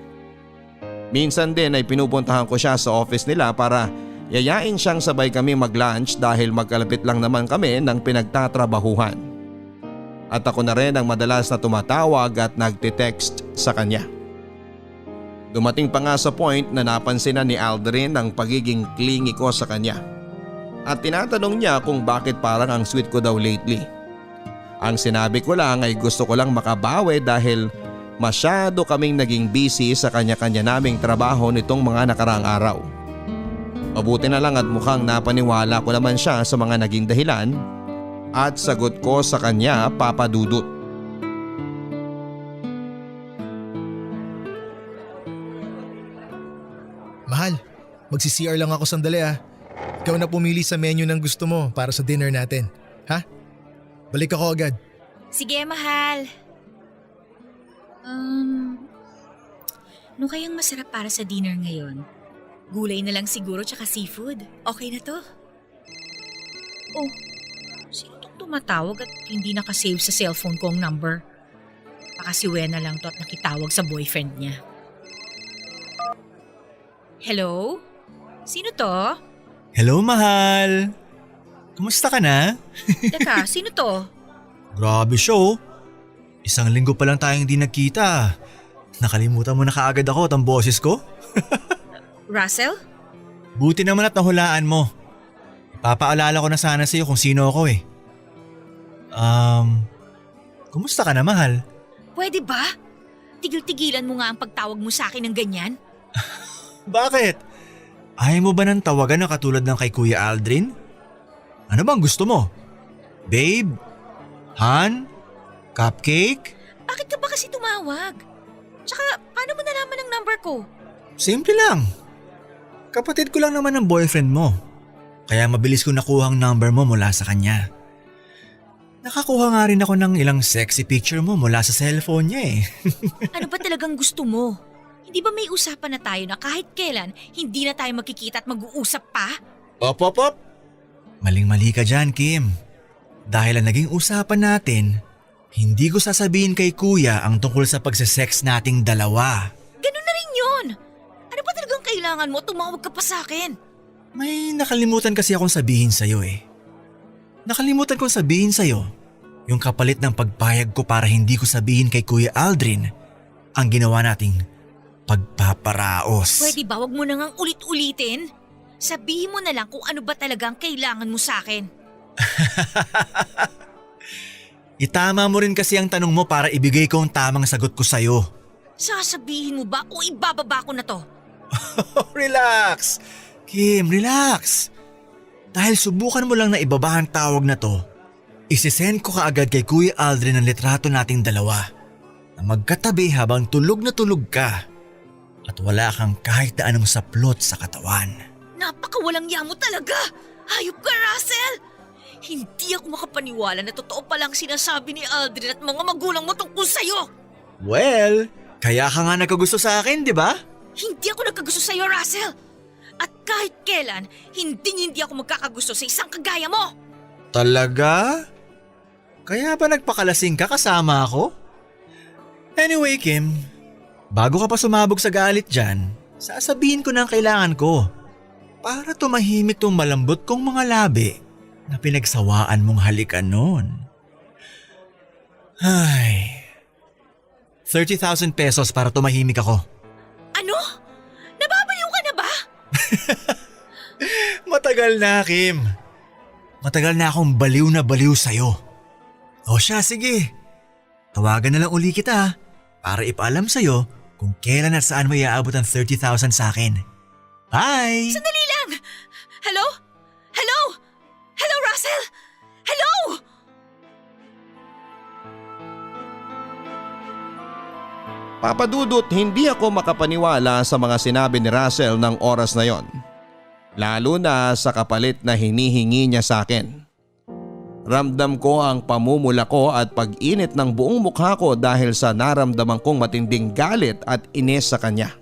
Minsan din ay pinupuntahan ko siya sa office nila para yayain siyang sabay kami mag-lunch dahil magkalapit lang naman kami ng pinagtatrabahuhan. At ako na rin ang madalas na tumatawag at nagte-text sa kanya. Dumating pa nga sa point na napansin na ni Aldrin ang pagiging clingy ko sa kanya. At tinatanong niya kung bakit parang ang sweet ko daw lately. Ang sinabi ko lang ay gusto ko lang makabawi dahil masyado kaming naging busy sa kanya-kanya naming trabaho nitong mga nakaraang araw. Mabuti na lang at mukhang napaniwala ko naman siya sa mga naging dahilan at sagot ko sa kanya, papadudot.
Mahal, magsi-CR lang ako sandali ah. Ikaw na pumili sa menu ng gusto mo para sa dinner natin. Ha? Balik ako agad.
Sige, mahal. Ano kayang masarap para sa dinner ngayon? Gulay na lang siguro tsaka seafood. Okay na to? Oh, sino tong tumatawag at hindi nakasave sa cellphone ko ang number? Baka si Wena lang to at nakitawag sa boyfriend niya. Hello? Sino to?
Hello, mahal. Kumusta ka na?
Teka, sino to?
Grabe siya oh. Isang linggo pa lang tayong hindi nagkita. Nakalimutan mo na kaagad ako at ang boses ko?
Russell?
Buti naman at nahulaan mo. Papaalala ko na sana sa'yo kung sino ako eh. Kumusta ka na, mahal?
Pwede ba? Tigil-tigilan mo nga ang pagtawag mo sa akin ng ganyan.
Bakit? Ayaw mo ba ng tawagan na katulad ng kay Kuya Aldrin? Ano bang gusto mo? Babe? Han? Cupcake?
Bakit ka ba kasi tumawag? Tsaka, paano mo nalaman ang number ko?
Simple lang. Kapatid ko lang naman ang boyfriend mo. Kaya mabilis ko nakuha ang number mo mula sa kanya. Nakakuha nga rin ako ng ilang sexy picture mo mula sa cellphone niya eh.
Ano ba talagang gusto mo? Hindi ba may usapan na tayo na kahit kailan hindi na tayo magkikita at mag-uusap pa?
Op. Maling-mali ka dyan, Kim. Dahil ang naging usapan natin, hindi ko sasabihin kay kuya ang tungkol sa pagsasex nating dalawa.
Ganun na rin yun. Ano ba talagang kailangan mo? Tumawag ka pa sa akin.
May nakalimutan kasi akong sabihin sa'yo eh. Nakalimutan kong sabihin sa'yo yung kapalit ng pagpayag ko para hindi ko sabihin kay Kuya Aldrin ang ginawa nating pagpaparaos.
Pwede ba wag mo na ngang ulit-ulitin? Sabihin mo na lang kung ano ba talagang kailangan mo sa akin.
Itama mo rin kasi ang tanong mo para ibigay ko ang tamang sagot ko sa'yo.
Sasabihin mo ba o ibababa ko na to?
Relax! Kim, relax! Dahil subukan mo lang na ibaba ang tawag na to, isisend ko kaagad kay Kuya Aldrin ang litrato nating dalawa na magkatabi habang tulog na tulog ka at wala kang kahit na anong saplot sa katawan.
Napakawalang yamo talaga! Hayop ka, Russell! Hindi ako makapaniwala na totoo palang sinasabi ni Aldrin at mga magulang mo tungkol sa'yo!
Well, kaya ka nga nagkagusto sa akin, di ba?
Hindi ako nagkagusto sa'yo, Russell! At kahit kailan, hindi ako magkakagusto sa isang kagaya mo!
Talaga? Kaya ba nagpakalasing ka kasama ako? Anyway, Kim, bago ka pa sumabog sa galit dyan, sasabihin ko na ang kailangan ko para tumahimik tong malambot kong mga labi na pinagsawaan mong halikan noon. Ay, 30,000 pesos para tumahimik ako.
Ano? Nababaliw ka na ba?
Matagal na, Kim. Matagal na akong baliw na baliw sa'yo. O siya, sige. Tawagan na lang uli kita para ipaalam sa'yo kung kailan at saan mo iaabot ang 30,000 sa akin. Bye!
Sandali lang! Hello? Hello? Hello, Russell? Hello?
Papadudot, hindi ako makapaniwala sa mga sinabi ni Russell ng oras na yon. Lalo na sa kapalit na hinihingi niya sa akin. Ramdam ko ang pamumula ko at pag-init ng buong mukha ko dahil sa naramdaman kong matinding galit at inis sa kanya.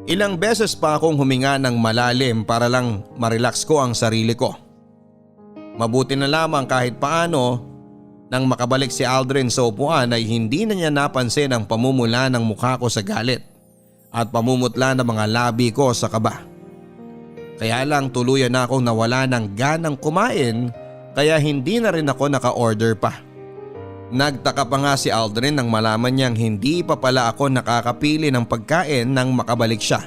Ilang beses pa akong huminga ng malalim para lang marelax ko ang sarili ko. Mabuti na lamang kahit paano nang makabalik si Aldrin sa upuan ay hindi na niya napansin ang pamumula ng mukha ko sa galit at pamumutla ng mga labi ko sa kaba. Kaya lang tuluyan na akong nawala ng ganang kumain kaya hindi na rin ako naka-order pa. Nagtaka pa nga si Aldrin nang malaman niyang hindi pa pala ako nakakapili ng pagkain nang makabalik siya.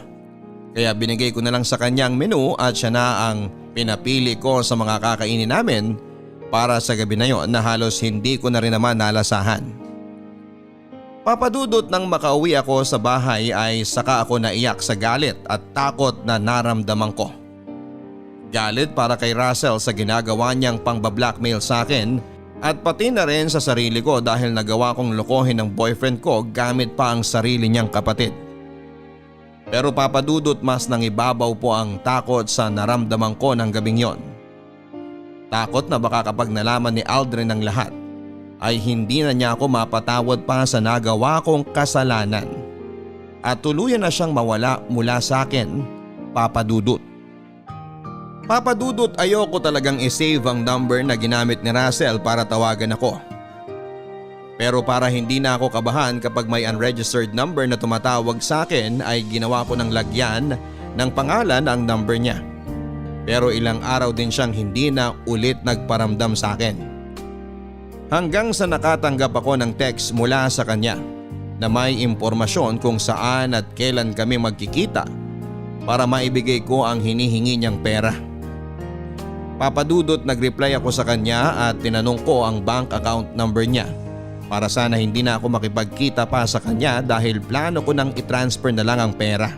Kaya binigay ko na lang sa kanya ang menu at siya na ang pinapili ko sa mga kakainin namin para sa gabi na yon na halos hindi ko na rin naman nalasahan. Papadudot nang makauwi ako sa bahay ay saka ako naiyak sa galit at takot na naramdaman ko. Galit para kay Russell sa ginagawa niyang pang-blackmail sa akin at pati na rin sa sarili ko dahil nagawa kong lokohin ng boyfriend ko gamit pa ang sarili niyang kapatid. Pero papadudot mas nangibabaw po ang takot sa naramdaman ko ng gabing yon. Takot na baka kapag nalaman ni Aldrin ang lahat ay hindi na niya ako mapatawad pa sa nagawa kong kasalanan at tuluyan na siyang mawala mula sa akin, Papadudot. Papadudot, ayoko talagang isave ang number na ginamit ni Russell para tawagan ako. Pero para hindi na ako kabahan kapag may unregistered number na tumatawag sa akin ay ginawa ko ng lagyan ng pangalan ang number niya. Pero ilang araw din siyang hindi na ulit nagparamdam sa akin. Hanggang sa nakatanggap ako ng text mula sa kanya na may impormasyon kung saan at kailan kami magkikita para maibigay ko ang hinihingi niyang pera. Papadudot nag-reply ako sa kanya at tinanong ko ang bank account number niya para sana hindi na ako makipagkita pa sa kanya dahil plano ko nang i-transfer na lang ang pera.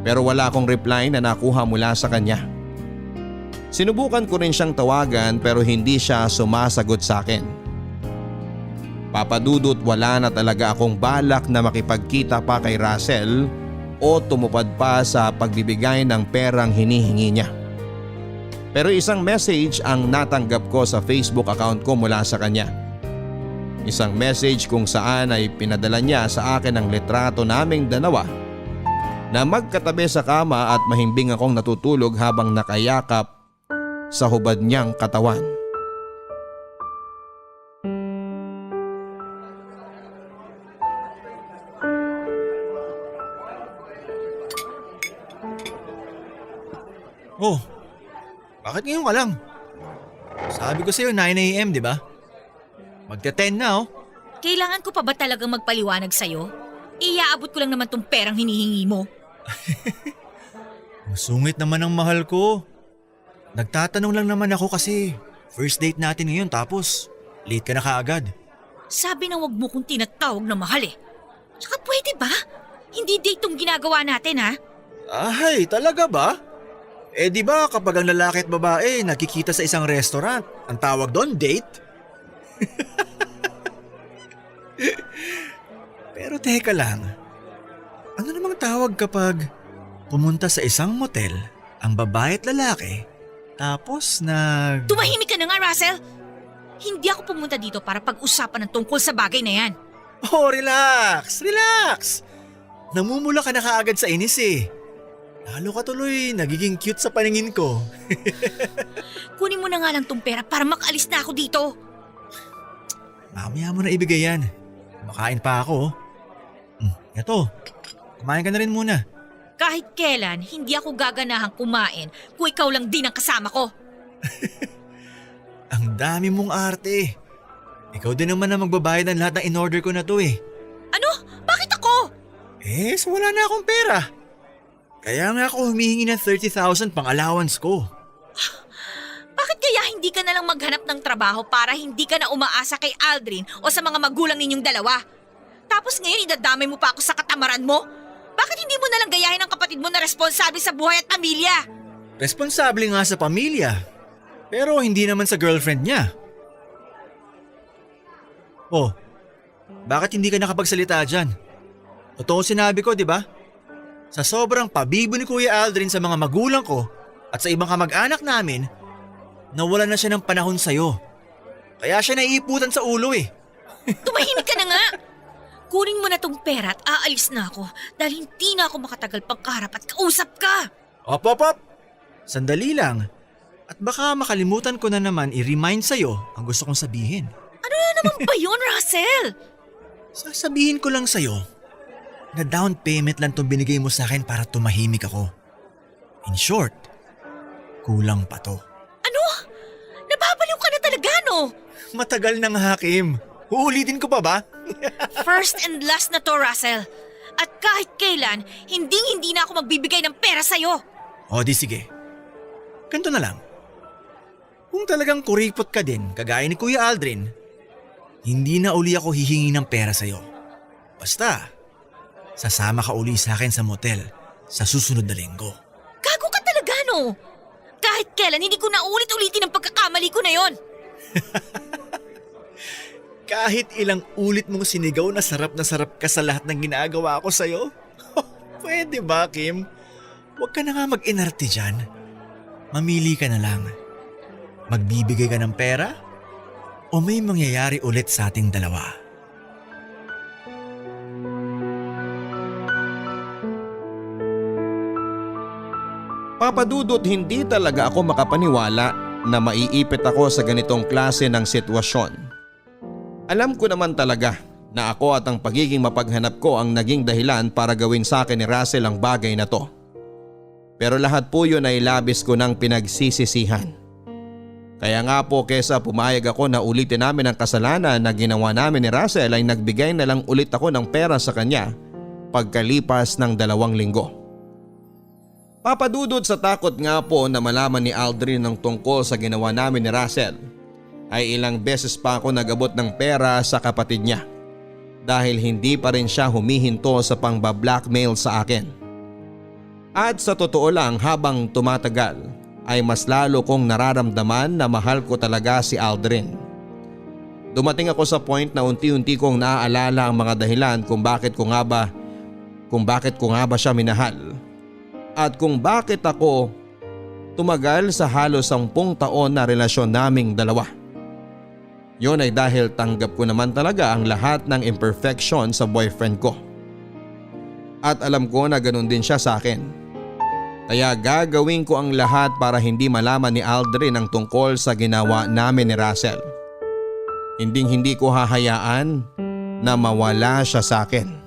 Pero wala akong reply na nakuha mula sa kanya. Sinubukan ko rin siyang tawagan pero hindi siya sumasagot sa akin. Papadudot wala na talaga akong balak na makipagkita pa kay Russell o tumupad pa sa pagbibigay ng perang hinihingi niya. Pero isang message ang natanggap ko sa Facebook account ko mula sa kanya. Isang message kung saan ay pinadala niya sa akin ang litrato naming dalawa na magkatabi sa kama at mahimbing akong natutulog habang nakayakap sa hubad niyang katawan.
Oh, bakit ngayon ka lang? Sabi ko sa'yo 9 a.m. di ba? Magta-10 na oh.
Kailangan ko pa ba talagang magpaliwanag sa'yo? Iaabot ko lang naman tong perang hinihingi mo.
Masungit naman ang mahal ko. Nagtatanong lang naman ako kasi first date natin ngayon tapos late ka na kaagad.
Sabi na wag mo kong tinatawag na mahal eh. Tsaka pwede ba? Hindi date tong ginagawa natin ha?
Ay, talaga ba? Eh di ba kapag ang lalaki at babae nakikita sa isang restaurant, ang tawag doon date? Pero teka lang, ano namang tawag kapag pumunta sa isang motel ang babae at lalaki tapos
Tumahimik ka na nga, Russell! Hindi ako pumunta dito para pag-usapan ng tungkol sa bagay na yan.
Oh, relax! Relax! Namumula ka na kaagad sa inis eh. Lalo ka tuloy nagiging cute sa paningin ko.
Kunin mo na nga lang tong pera para makaalis na ako dito.
Mamaya mo na ibigay yan. Makain pa ako. Eto, kumain ka na rin muna.
Kahit kailan, hindi ako gaganahang kumain kung ikaw lang din ang kasama ko.
Ang dami mong arte. Ikaw din naman na magbabayad ng lahat ng in-order ko na to eh.
Ano? Bakit ako?
So wala na akong pera. Kaya nga ako humihingi ng 30,000 pang allowance ko.
Bakit kaya hindi ka na lang maghanap ng trabaho para hindi ka na umaasa kay Aldrin o sa mga magulang ninyong dalawa? Tapos ngayon idadamay mo pa ako sa katamaran mo? Bakit hindi mo na lang gayahin ang kapatid mo na responsable sa buhay at pamilya?
Responsable nga sa pamilya. Pero hindi naman sa girlfriend niya. Oh, bakit hindi ka nakapagsalita dyan? Totoo sinabi ko, di ba? Sa sobrang pabibo ni Kuya Aldrin sa mga magulang ko at sa ibang kamag-anak namin, nawalan na siya ng panahon sa'yo. Kaya siya naiiputan sa ulo eh.
Tumahimik ka na nga! Kunin mo na tong pera at aalis na ako dahil hindi na ako makatagal pagkaharap at kausap ka!
Op! Sandali lang. At baka makalimutan ko na naman i-remind sa'yo ang gusto kong sabihin.
Ano na naman ba yun, Russell?
Sasabihin ko lang sa'yo na down payment lang itong binigay mo sa akin para tumahimik ako. In short, kulang pa to.
Ano? Nababaliw ka na talaga, no?
Matagal nang Hakim. Uulitin ko pa ba?
First and last na to, Russell. At kahit kailan, hindi na ako magbibigay ng pera sa'yo.
O di sige. Ganito na lang. Kung talagang kuripot ka din, kagaya ni Kuya Aldrin, hindi na uli ako hihingi ng pera sa'yo. Basta, sasama ka uli sa akin sa motel sa susunod na linggo.
Gago ka talaga, no? Kahit kailan, hindi ko na ulit-ulitin ang pagkakamali ko na yon.
Kahit ilang ulit mong sinigaw na sarap ka sa lahat ng ginagawa ko sa'yo? Pwede ba, Kim? Huwag ka na nga mag-inarte dyan. Mamili ka na lang. Magbibigay ka ng pera? O may mangyayari ulit sa ating dalawa?
Papadudot hindi talaga ako makapaniwala na maiipit ako sa ganitong klase ng sitwasyon. Alam ko naman talaga na ako at ang pagiging mapaghanap ko ang naging dahilan para gawin sa akin ni Russell ang bagay na to. Pero lahat po yun ay labis ko ng pinagsisisihan. Kaya nga po kesa pumayag ako na ulitin namin ang kasalanan na ginawa namin ni Russell ay nagbigay na lang ulit ako ng pera sa kanya pagkalipas ng 2 linggo. Papadudod sa takot nga po na malaman ni Aldrin ng tungkol sa ginawa namin ni Russell ay ilang beses pa ako nagabot ng pera sa kapatid niya dahil hindi pa rin siya humihinto sa pangba-blackmail sa akin. At sa totoo lang habang tumatagal ay mas lalo kong nararamdaman na mahal ko talaga si Aldrin. Dumating ako sa point na unti-unti kong naaalala ang mga dahilan kung bakit ko nga ba siya minahal at kung bakit ako tumagal sa halos 10 taon na relasyon naming dalawa. Yon ay dahil tanggap ko naman talaga ang lahat ng imperfection sa boyfriend ko. At alam ko na ganun din siya sa akin. Kaya gagawin ko ang lahat para hindi malaman ni Aldrin ang tungkol sa ginawa namin ni Russell. Hindi ko hahayaan na mawala siya sa akin.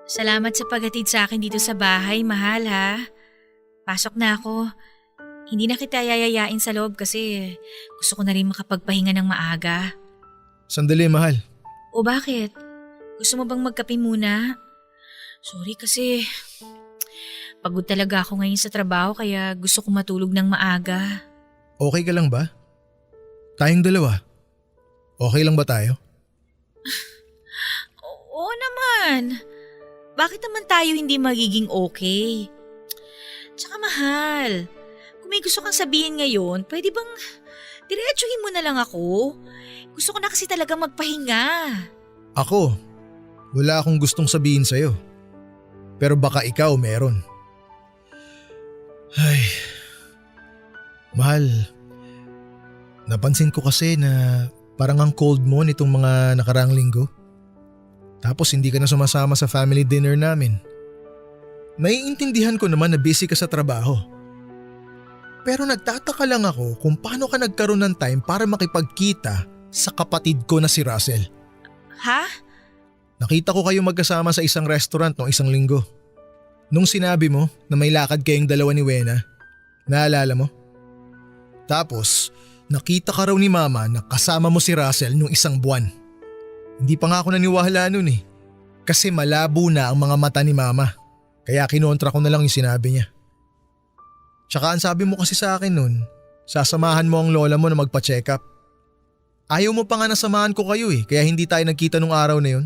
Salamat sa paghatid sa akin dito sa bahay, mahal ha. Pasok na ako. Hindi na kita yayayain sa loob kasi gusto ko na rin makapagpahinga ng maaga.
Sandali, mahal.
O bakit? Gusto mo bang magkape muna? Sorry kasi pagod talaga ako ngayon sa trabaho kaya gusto ko matulog ng maaga.
Okay ka lang ba? Tayong dalawa. Okay lang ba tayo?
Oo naman. Bakit naman tayo hindi magiging okay? Tsaka mahal, kung may gusto kang sabihin ngayon, pwede bang diretsuhin mo na lang ako? Gusto ko na kasi talaga magpahinga.
Ako, wala akong gustong sabihin sa'yo. Pero baka ikaw meron. Ay, mahal, napansin ko kasi na parang ang cold mo nitong mga nakaraang linggo. Tapos hindi ka na sumasama sa family dinner namin. Naiintindihan ko naman na busy ka sa trabaho. Pero nagtataka lang ako kung paano ka nagkaroon ng time para makipagkita sa kapatid ko na si Russell.
Ha?
Nakita ko kayo magkasama sa isang restaurant noong 1 linggo. Nung sinabi mo na may lakad kayong dalawa ni Wena, naalala mo? Tapos nakita ka raw ni Mama na kasama mo si Russell nung 1 buwan. Hindi pa nga ako naniwala nun eh. Kasi malabo na ang mga mata ni Mama. Kaya kinontra ko na lang yung sinabi niya. Tsaka ang sabi mo kasi sa akin nun, sasamahan mo ang lola mo na magpa-check up. Ayaw mo pa nga nasamahan ko kayo eh, kaya hindi tayo nagkita nung araw na yun.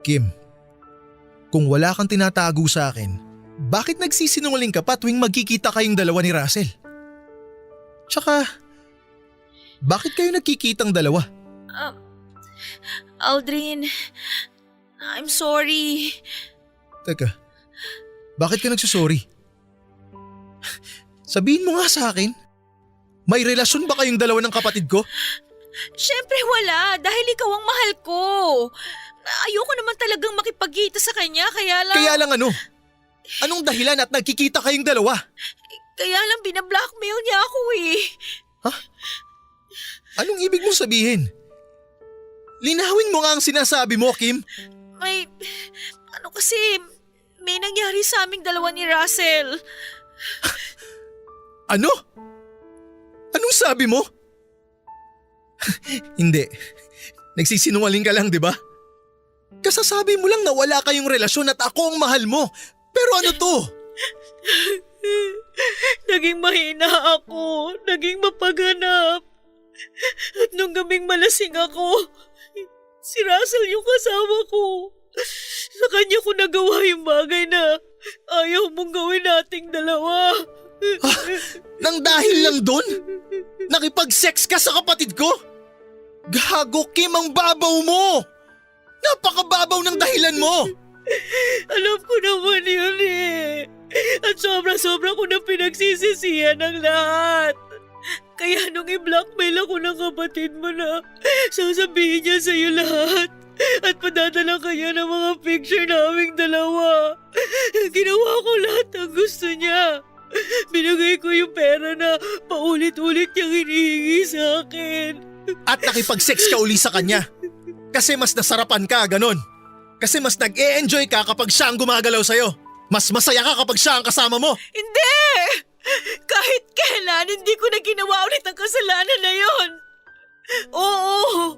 Kim, kung wala kang tinatago sa akin, bakit nagsisinungaling ka pa tuwing magkikita kayong dalawa ni Russell? Tsaka, bakit kayo nagkikitang dalawa?
Aldrin, I'm sorry.
Teka, bakit ka nagsusorry? Sabihin mo nga sa akin, may relasyon ba kayong dalawa ng kapatid ko?
Siyempre wala, dahil ikaw ang mahal ko. Ayoko naman talagang makipagkita sa kanya, kaya lang…
Kaya lang ano? Anong dahilan at nagkikita kayong dalawa?
Kaya lang binablockmail niya ako eh.
Ha? Anong ibig mong sabihin? Linawin mo nga ang sinasabi mo, Kim.
May nangyari sa aming dalawa ni Russell.
Ano? Anong sabi mo? Hindi. Nagsisinungaling ka lang, di ba? Kasasabi mo lang na wala kayong relasyon at ako ang mahal mo. Pero ano to?
Naging mahina ako, naging mapaghanap. At nung gabing malasing ako, si Russell yung kasama ko. Sa kanya ko nagawa yung bagay na ayaw mong gawin nating dalawa.
Nang dahil lang doon? Nakipag-sex ka sa kapatid ko? Gago, Kim, ang babaw mo! Napakababaw ng dahilan mo!
Alam ko naman yun eh. At sobra-sobra ko na pinagsisisihan ang lahat. Kaya nung i-blackmail ako ng kapatid mo na sasabihin niya sa'yo lahat at padadala kanya ng mga picture naming dalawa. Ginawa ko lahat ng gusto niya. Binigay ko yung pera na paulit-ulit niyang hinihingi sa akin.
At nakipag-sex ka uli sa kanya. Kasi mas nasarapan ka, ganon. Kasi mas nag-e-enjoy ka kapag siya ang gumagalaw sa'yo. Mas masaya ka kapag siya ang kasama mo.
Hindi! Kahit kailan, hindi ko na ginawa ulit ang kasalanan na yon. Oo,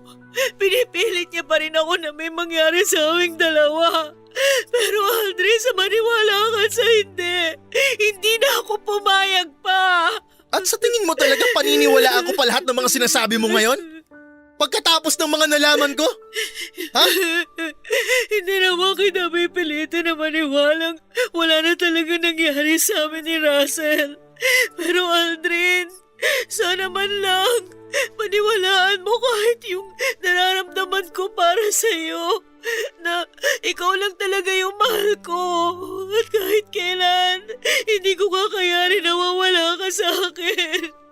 pinipilit niya pa rin ako na may mangyari sa aming dalawa. Pero Aldrin, sa maniwala ka sa hindi na ako pumayag pa.
At sa tingin mo talaga paniniwalaan ko pa lahat ng mga sinasabi mo ngayon? Pagkatapos ng mga nalaman ko? Ha?
Hindi naman kita pipilitin na maniwalang wala na talaga nangyari sa amin ni Russell. Pero Aldrin, sana man lang paniwalaan mo kahit yung nararamdaman ko para sa iyo na ikaw lang talaga yung mahal ko. At kahit kailan, hindi ko kakayanin na mawala ka sa akin.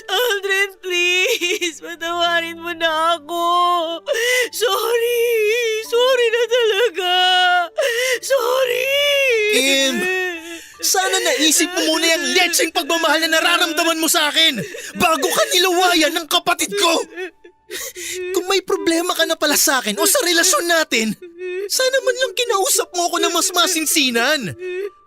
Aldrin, please, patawarin mo na ako. Sorry na talaga. Sorry.
Kim, sana naisip mo muna yung letseng pagmamahal na nararamdaman mo sa akin bago ka nilawayan ng kapatid ko. Kung may problema ka na pala sa akin o sa relasyon natin, sana man lang kinausap mo ako ng mas masinsinan.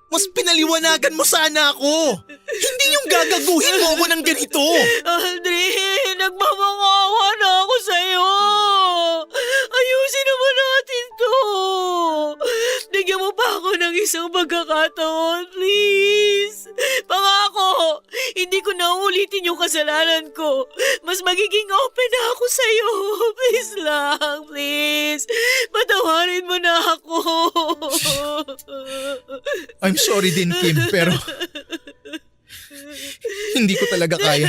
Mas pinaliwanagan mo sana ako. Hindi yung gagaguhin mo ako ng ganito.
Aldrin, nagmamangawa na ako sa'yo. Ayusin naman natin to. Bigyan mo pa ako ng isang pagkakataon, please. Pangako, hindi ko na ulitin yung kasalanan ko. Mas magiging open na ako sa'yo. Please lang, please. Patawarin mo na ako.
I'm sorry din, Kim, pero hindi ko talaga kaya.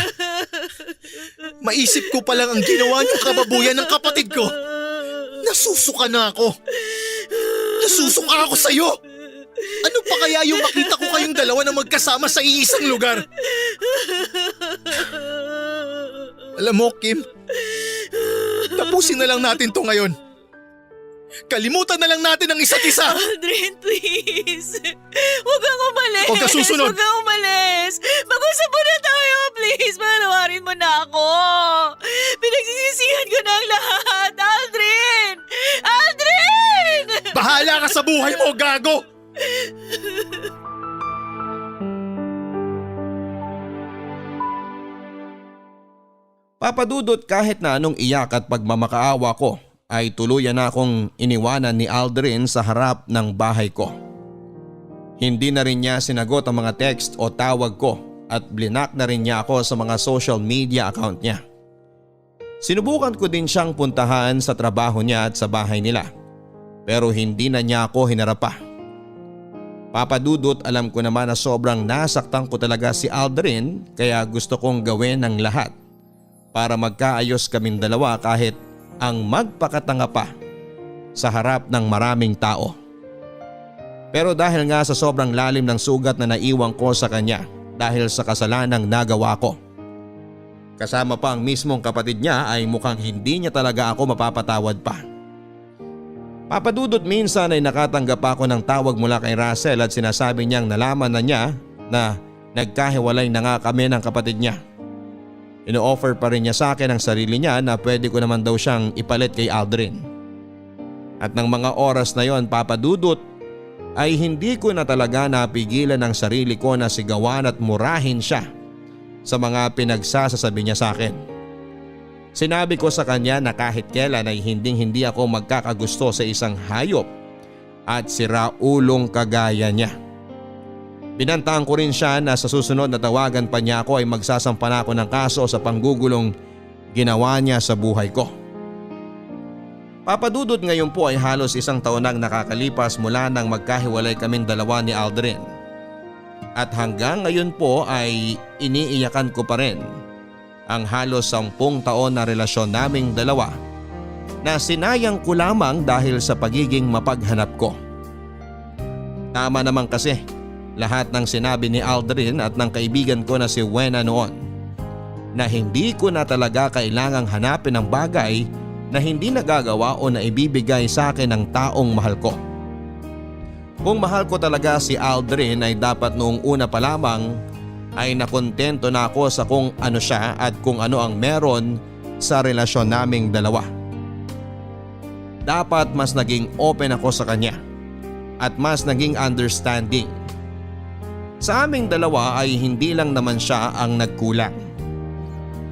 Maisip ko pa lang ang ginawa niyong kababuyan ng kapatid ko. Nasusuka na ako. Nasusuka ako sa'yo. Ano pa kaya yung makita ko kayong dalawa na magkasama sa iisang lugar? Alam mo, Kim, tapusin na lang natin to ngayon. Kalimutan na lang natin ang isa't isa.
Aldrin, please. Huwag kang umalis.
Huwag ka susunod.
Huwag kang umalis. Mag-usap muna tayo, please. Panawarin mo na ako. Pinagsisisihan ko na ang lahat. Aldrin! Aldrin!
Bahala ka sa buhay mo, gago!
Papadudot kahit na anong iyak at pagmamakaawa ko ay tuluyan na akong iniwanan ni Aldrin sa harap ng bahay ko. Hindi na rin niya sinagot ang mga text o tawag ko at blinak na rin niya ako sa mga social media account niya. Sinubukan ko din siyang puntahan sa trabaho niya at sa bahay nila pero hindi na niya ako hinarap pa. Papadudot, alam ko naman na sobrang nasaktan ko talaga si Aldrin kaya gusto kong gawin ang lahat para magkaayos kaming dalawa kahit ang magpakatanga pa sa harap ng maraming tao. Pero dahil nga sa sobrang lalim ng sugat na naiwan ko sa kanya dahil sa kasalanang nagawa ko, kasama pa ang mismong kapatid niya ay mukhang hindi niya talaga ako mapapatawad pa. Papadudot, minsan ay nakatanggap ako ng tawag mula kay Russell at sinasabi niyang nalaman na niya na nagkahiwalay na nga kami ng kapatid niya. Ino-offer pa rin niya sa akin ang sarili niya na pwede ko naman daw siyang ipalit kay Aldrin. At ng mga oras na yon, papadudot, ay hindi ko na talaga napigilan ang sarili ko na sigawan at murahin siya sa mga pinagsasasabi niya sa akin. Sinabi ko sa kanya na kahit kailan ay hindi ako magkakagusto sa isang hayop at siraulong kagaya niya. Binantaan ko rin siya na sa susunod na tawagan pa niya ako ay magsasampa na ako ng kaso sa panggugulong ginawa niya sa buhay ko. Papadudot, ngayon po ay halos isang taon nang nakakalipas mula nang magkahiwalay kaming dalawa ni Aldrin. At hanggang ngayon po ay iniiyakan ko pa rin ang halos 10 taon na relasyon naming dalawa na sinayang ko lamang dahil sa pagiging mapaghanap ko. Tama naman kasi lahat ng sinabi ni Aldrin at ng kaibigan ko na si Wena noon na hindi ko na talaga kailangang hanapin ang bagay na hindi nagagawa o naibibigay sa akin ng taong mahal ko. Kung mahal ko talaga si Aldrin ay dapat noong una pa lamang ay nakontento na ako sa kung ano siya at kung ano ang meron sa relasyon naming dalawa. Dapat mas naging open ako sa kanya at mas naging understanding. Sa aming dalawa ay hindi lang naman siya ang nagkulang.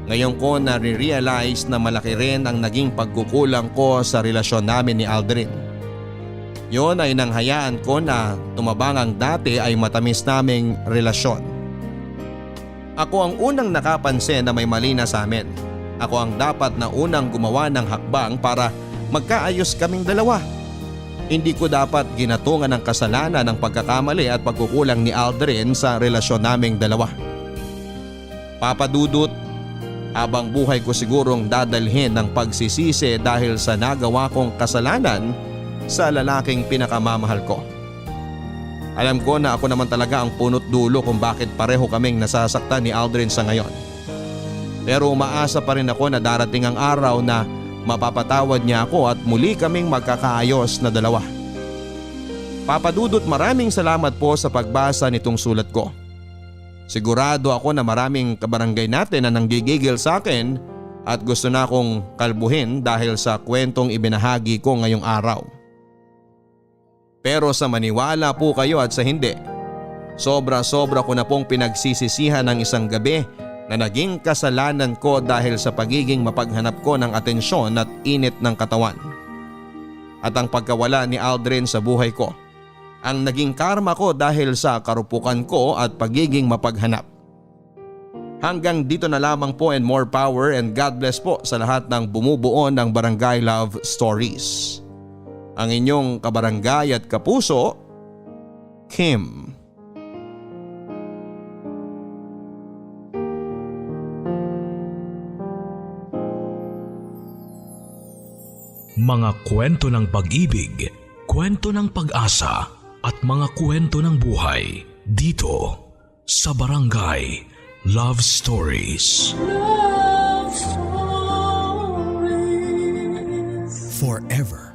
Ngayon ko na-realize na malaki rin ang naging pagkukulang ko sa relasyon namin ni Aldrin. Yon ay nanghayaan ko na tumabang ang dati ay matamis naming relasyon. Ako ang unang nakapansin na may mali na sa amin. Ako ang dapat na unang gumawa ng hakbang para magkaayos kaming dalawa. Hindi ko dapat ginatungan ng kasalanan ng pagkakamali at pagkukulang ni Aldrin sa relasyon naming dalawa. Papadudot, habang buhay ko sigurong dadalhin ng pagsisisi dahil sa nagawa kong kasalanan sa lalaking pinakamamahal ko. Alam ko na ako naman talaga ang punot dulo kung bakit pareho kaming nasasaktan ni Aldrin sa ngayon. Pero umaasa pa rin ako na darating ang araw na mapapatawad niya ako at muli kaming magkakaayos na dalawa. Papadudot, maraming salamat po sa pagbasa nitong sulat ko. Sigurado ako na maraming kabarangay natin na nanggigigil sa akin at gusto na akong kalbuhin dahil sa kwentong ibinahagi ko ngayong araw. Pero sa maniwala po kayo at sa hindi, sobra-sobra ko na pong pinagsisisihan ng isang gabi na naging kasalanan ko dahil sa pagiging mapaghanap ko ng atensyon at init ng katawan. At ang pagkawala ni Aldrin sa buhay ko, ang naging karma ko dahil sa karupukan ko at pagiging mapaghanap. Hanggang dito na lamang po, and more power and God bless po sa lahat ng bumubuo ng Barangay Love Stories. Ang inyong kabarangay at kapuso, Kim.
Mga kwento ng pag-ibig, kwento ng pag-asa at mga kwento ng buhay dito sa Barangay Love Stories.
Love Stories.
Forever.